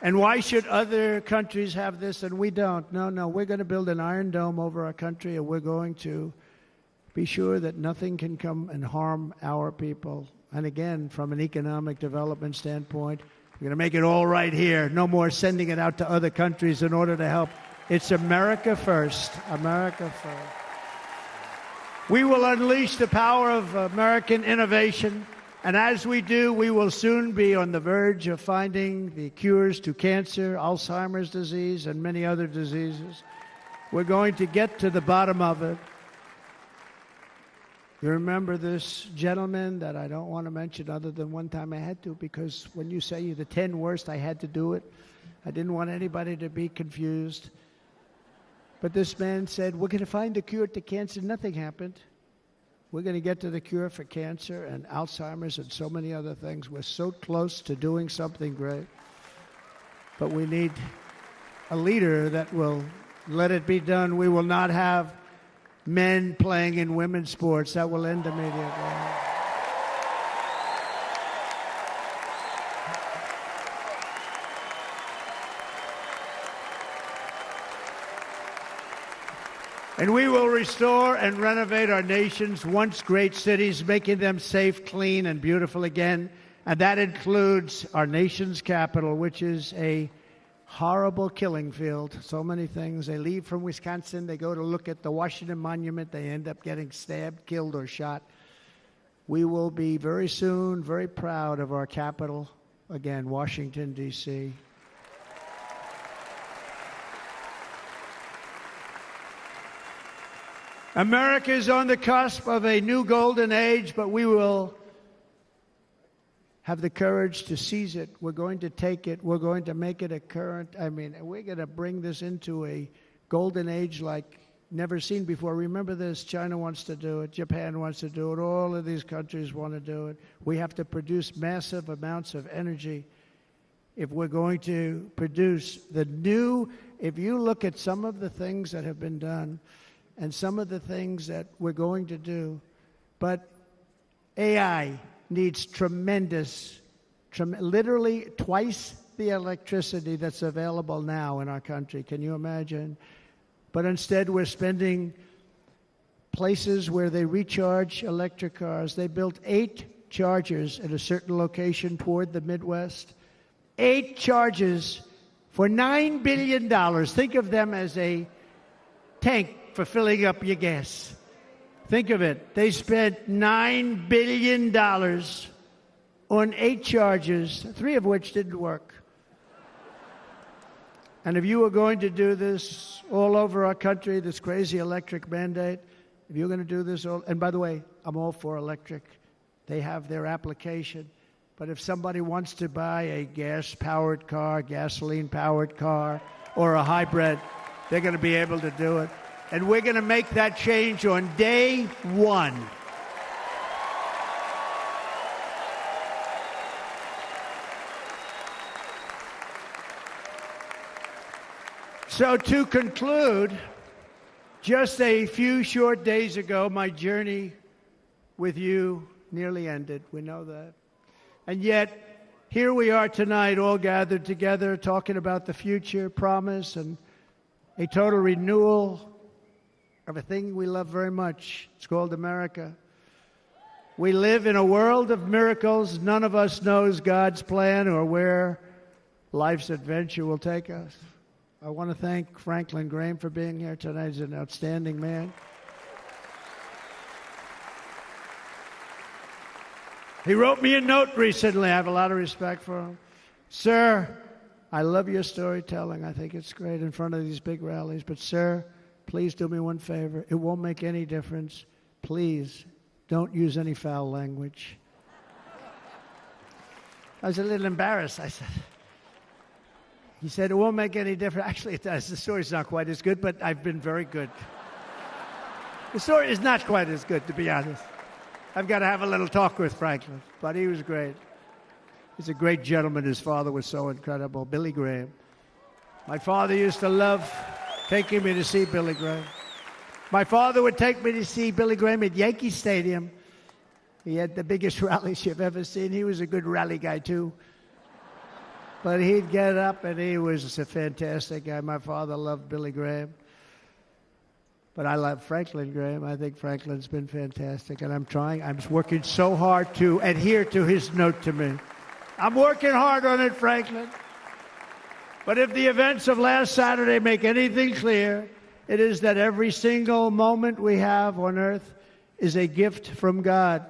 And why should other countries have this and we don't? No, we're going to build an Iron Dome over our country, and we're going to be sure that nothing can come and harm our people. And again, from an economic development standpoint, we're going to make it all right here. No more sending it out to other countries in order to help. It's America first. America first. We will unleash the power of American innovation. And as we do, we will soon be on the verge of finding the cures to cancer, Alzheimer's disease, and many other diseases. We're going to get to the bottom of it. You remember this gentleman that I don't want to mention other than one time I had to, because when you say you're the 10 worst, I had to do it. I didn't want anybody to be confused. But this man said, we're going to find a cure to cancer. Nothing happened. We're going to get to the cure for cancer and Alzheimer's and so many other things. We're so close to doing something great. But we need a leader that will let it be done. We will not have men playing in women's sports. That will end immediately. And we will restore and renovate our nation's once great cities, making them safe, clean, and beautiful again. And that includes our nation's capital, which is a horrible killing field. So many things. They leave from Wisconsin, they go to look at the Washington Monument, they end up getting stabbed, killed, or shot. We will be very soon very proud of our capital, again, Washington, D.C. America is on the cusp of a new golden age, but we will have the courage to seize it. We're going to take it. We're going to make it a current. We're going to bring this into a golden age like never seen before. Remember this, China wants to do it. Japan wants to do it. All of these countries want to do it. We have to produce massive amounts of energy if we're going to produce the new. If you look at some of the things that have been done, and some of the things that we're going to do. But AI needs literally twice the electricity that's available now in our country. Can you imagine? But instead, we're spending places where they recharge electric cars. They built 8 chargers at a certain location toward the Midwest. 8 chargers for $9 billion. Think of them as a tank for filling up your gas. Think of it. They spent $9 billion on 8 chargers, 3 of which didn't work. And if you were going to do this all over our country, this crazy electric mandate, if you're going to do this all, and by the way, I'm all for electric. They have their application. But if somebody wants to buy a gas-powered car, gasoline-powered car, or a hybrid, they're going to be able to do it. And we're going to make that change on day 1. So to conclude, just a few short days ago, my journey with you nearly ended. We know that. And yet, here we are tonight, all gathered together, talking about the future, promise, and a total renewal of a thing we love very much. It's called America. We live in a world of miracles. None of us knows God's plan or where life's adventure will take us. I want to thank Franklin Graham for being here tonight. He's an outstanding man. He wrote me a note recently. I have a lot of respect for him. Sir, I love your storytelling. I think it's great in front of these big rallies. But, sir, please do me one favor. It won't make any difference. Please don't use any foul language. I was a little embarrassed. I said... He said, it won't make any difference. Actually, it does. The story's not quite as good, but I've been very good. The story is not quite as good, to be honest. I've got to have a little talk with Franklin, but he was great. He's a great gentleman. His father was so incredible, Billy Graham. My father used to love taking me to see Billy Graham. My father would take me to see Billy Graham at Yankee Stadium. He had the biggest rallies you've ever seen. He was a good rally guy, too. But he'd get up, and he was a fantastic guy. My father loved Billy Graham. But I love Franklin Graham. I think Franklin's been fantastic, and I'm working so hard to adhere to his note to me. I'm working hard on it, Franklin. But if the events of last Saturday make anything clear, it is that every single moment we have on earth is a gift from God.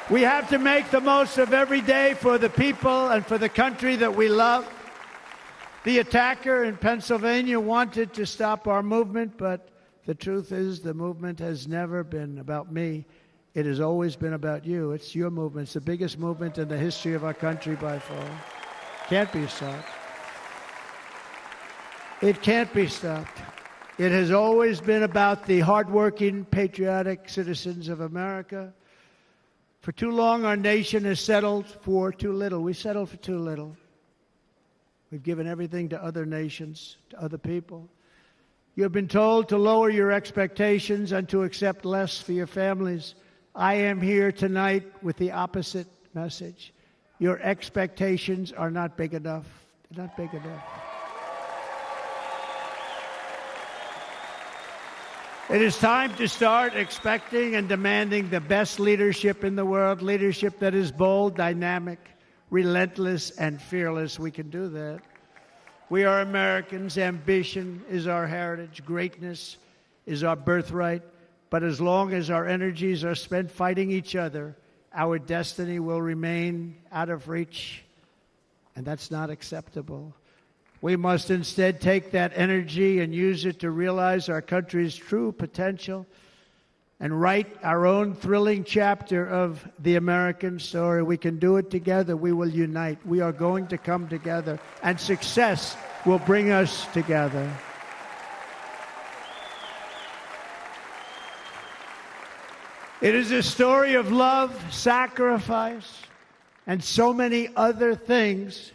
We have to make the most of every day for the people and for the country that we love. The attacker in Pennsylvania wanted to stop our movement, but the truth is the movement has never been about me. It has always been about you. It's your movement. It's the biggest movement in the history of our country by far. Can't be stopped. It can't be stopped. It has always been about the hardworking, patriotic citizens of America. For too long, our nation has settled for too little. We settled for too little. We've given everything to other nations, to other people. You have been told to lower your expectations and to accept less for your families. I am here tonight with the opposite message. Your expectations are not big enough. They're not big enough. It is time to start expecting and demanding the best leadership in the world, leadership that is bold, dynamic, relentless, and fearless. We can do that. We are Americans. Ambition is our heritage. Greatness is our birthright. But as long as our energies are spent fighting each other, our destiny will remain out of reach, and that's not acceptable. We must instead take that energy and use it to realize our country's true potential and write our own thrilling chapter of the American story. We can do it together. We will unite. We are going to come together, and success will bring us together. It is a story of love, sacrifice, and so many other things.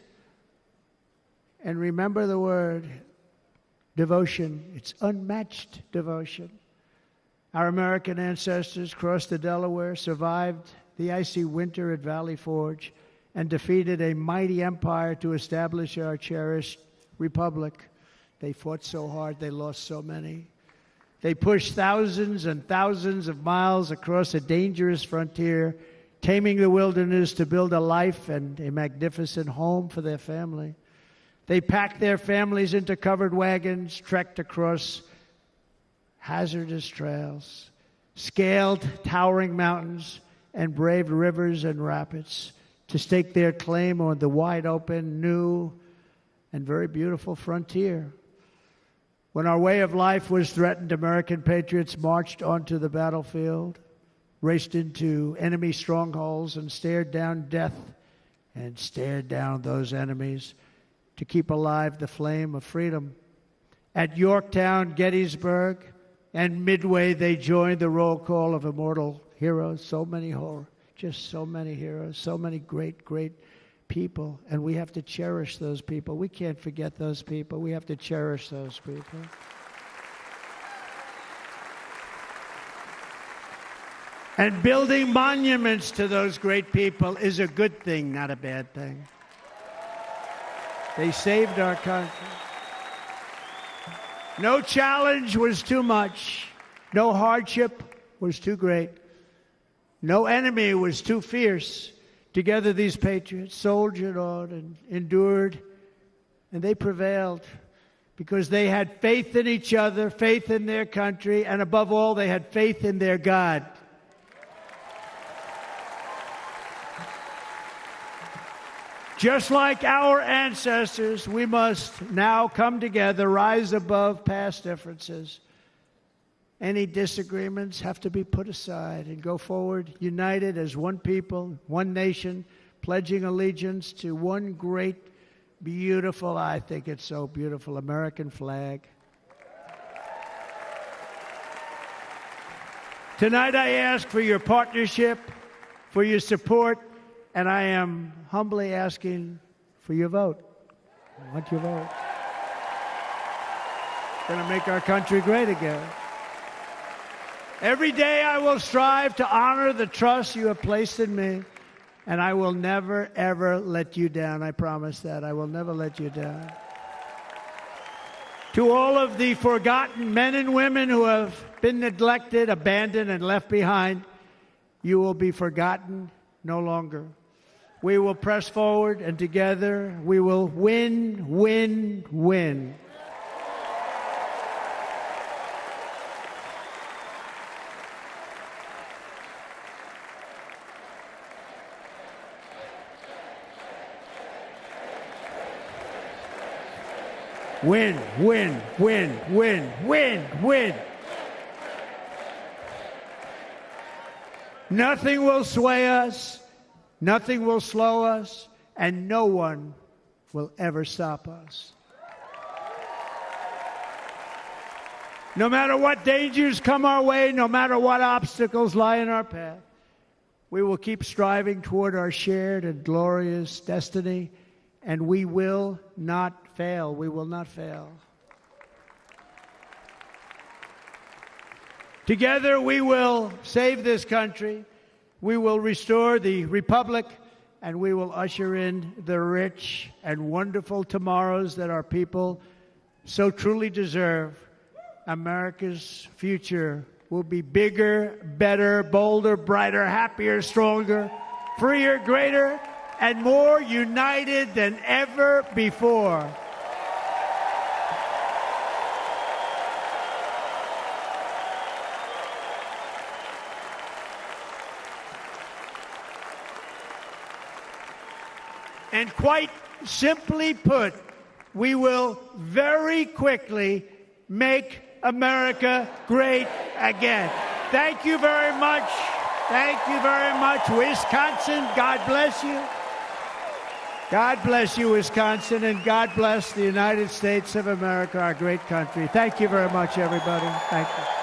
And remember the word, devotion. It's unmatched devotion. Our American ancestors crossed the Delaware, survived the icy winter at Valley Forge, and defeated a mighty empire to establish our cherished republic. They fought so hard, they lost so many. They pushed thousands and thousands of miles across a dangerous frontier, taming the wilderness to build a life and a magnificent home for their family. They packed their families into covered wagons, trekked across hazardous trails, scaled towering mountains, and braved rivers and rapids to stake their claim on the wide-open, new, and very beautiful frontier. When our way of life was threatened, American patriots marched onto the battlefield, raced into enemy strongholds, and stared down death and stared down those enemies to keep alive the flame of freedom. At Yorktown, Gettysburg, and Midway, they joined the roll call of immortal heroes. So many heroes, so many great, great people. And we have to cherish those people. We can't forget those people. We have to cherish those people. And building monuments to those great people is a good thing, not a bad thing. They saved our country. No challenge was too much. No hardship was too great. No enemy was too fierce. Together these patriots soldiered on and endured, and they prevailed because they had faith in each other, faith in their country, and above all, they had faith in their God. Just like our ancestors, we must now come together, rise above past differences. Any disagreements have to be put aside and go forward, united as one people, one nation, pledging allegiance to one great, beautiful, I think it's so beautiful, American flag. Tonight I ask for your partnership, for your support, and I am humbly asking for your vote. I want your vote. It's going to make our country great again. Every day I will strive to honor the trust you have placed in me, and I will never, ever let you down. I promise that. I will never let you down. To all of the forgotten men and women who have been neglected, abandoned, and left behind, you will be forgotten no longer. We will press forward, and together we will win, win, win. Win, win, win, win, win, win. Nothing will sway us. Nothing will slow us, and no one will ever stop us. No matter what dangers come our way, no matter what obstacles lie in our path, we will keep striving toward our shared and glorious destiny, and we will not fail. We will not fail. Together we will save this country. We will restore the republic, and we will usher in the rich and wonderful tomorrows that our people so truly deserve. America's future will be bigger, better, bolder, brighter, happier, stronger, freer, greater, and more united than ever before. And quite simply put, we will very quickly make America great again. Thank you very much. Thank you very much, Wisconsin. God bless you. God bless you, Wisconsin, and God bless the United States of America, our great country. Thank you very much, everybody. Thank you.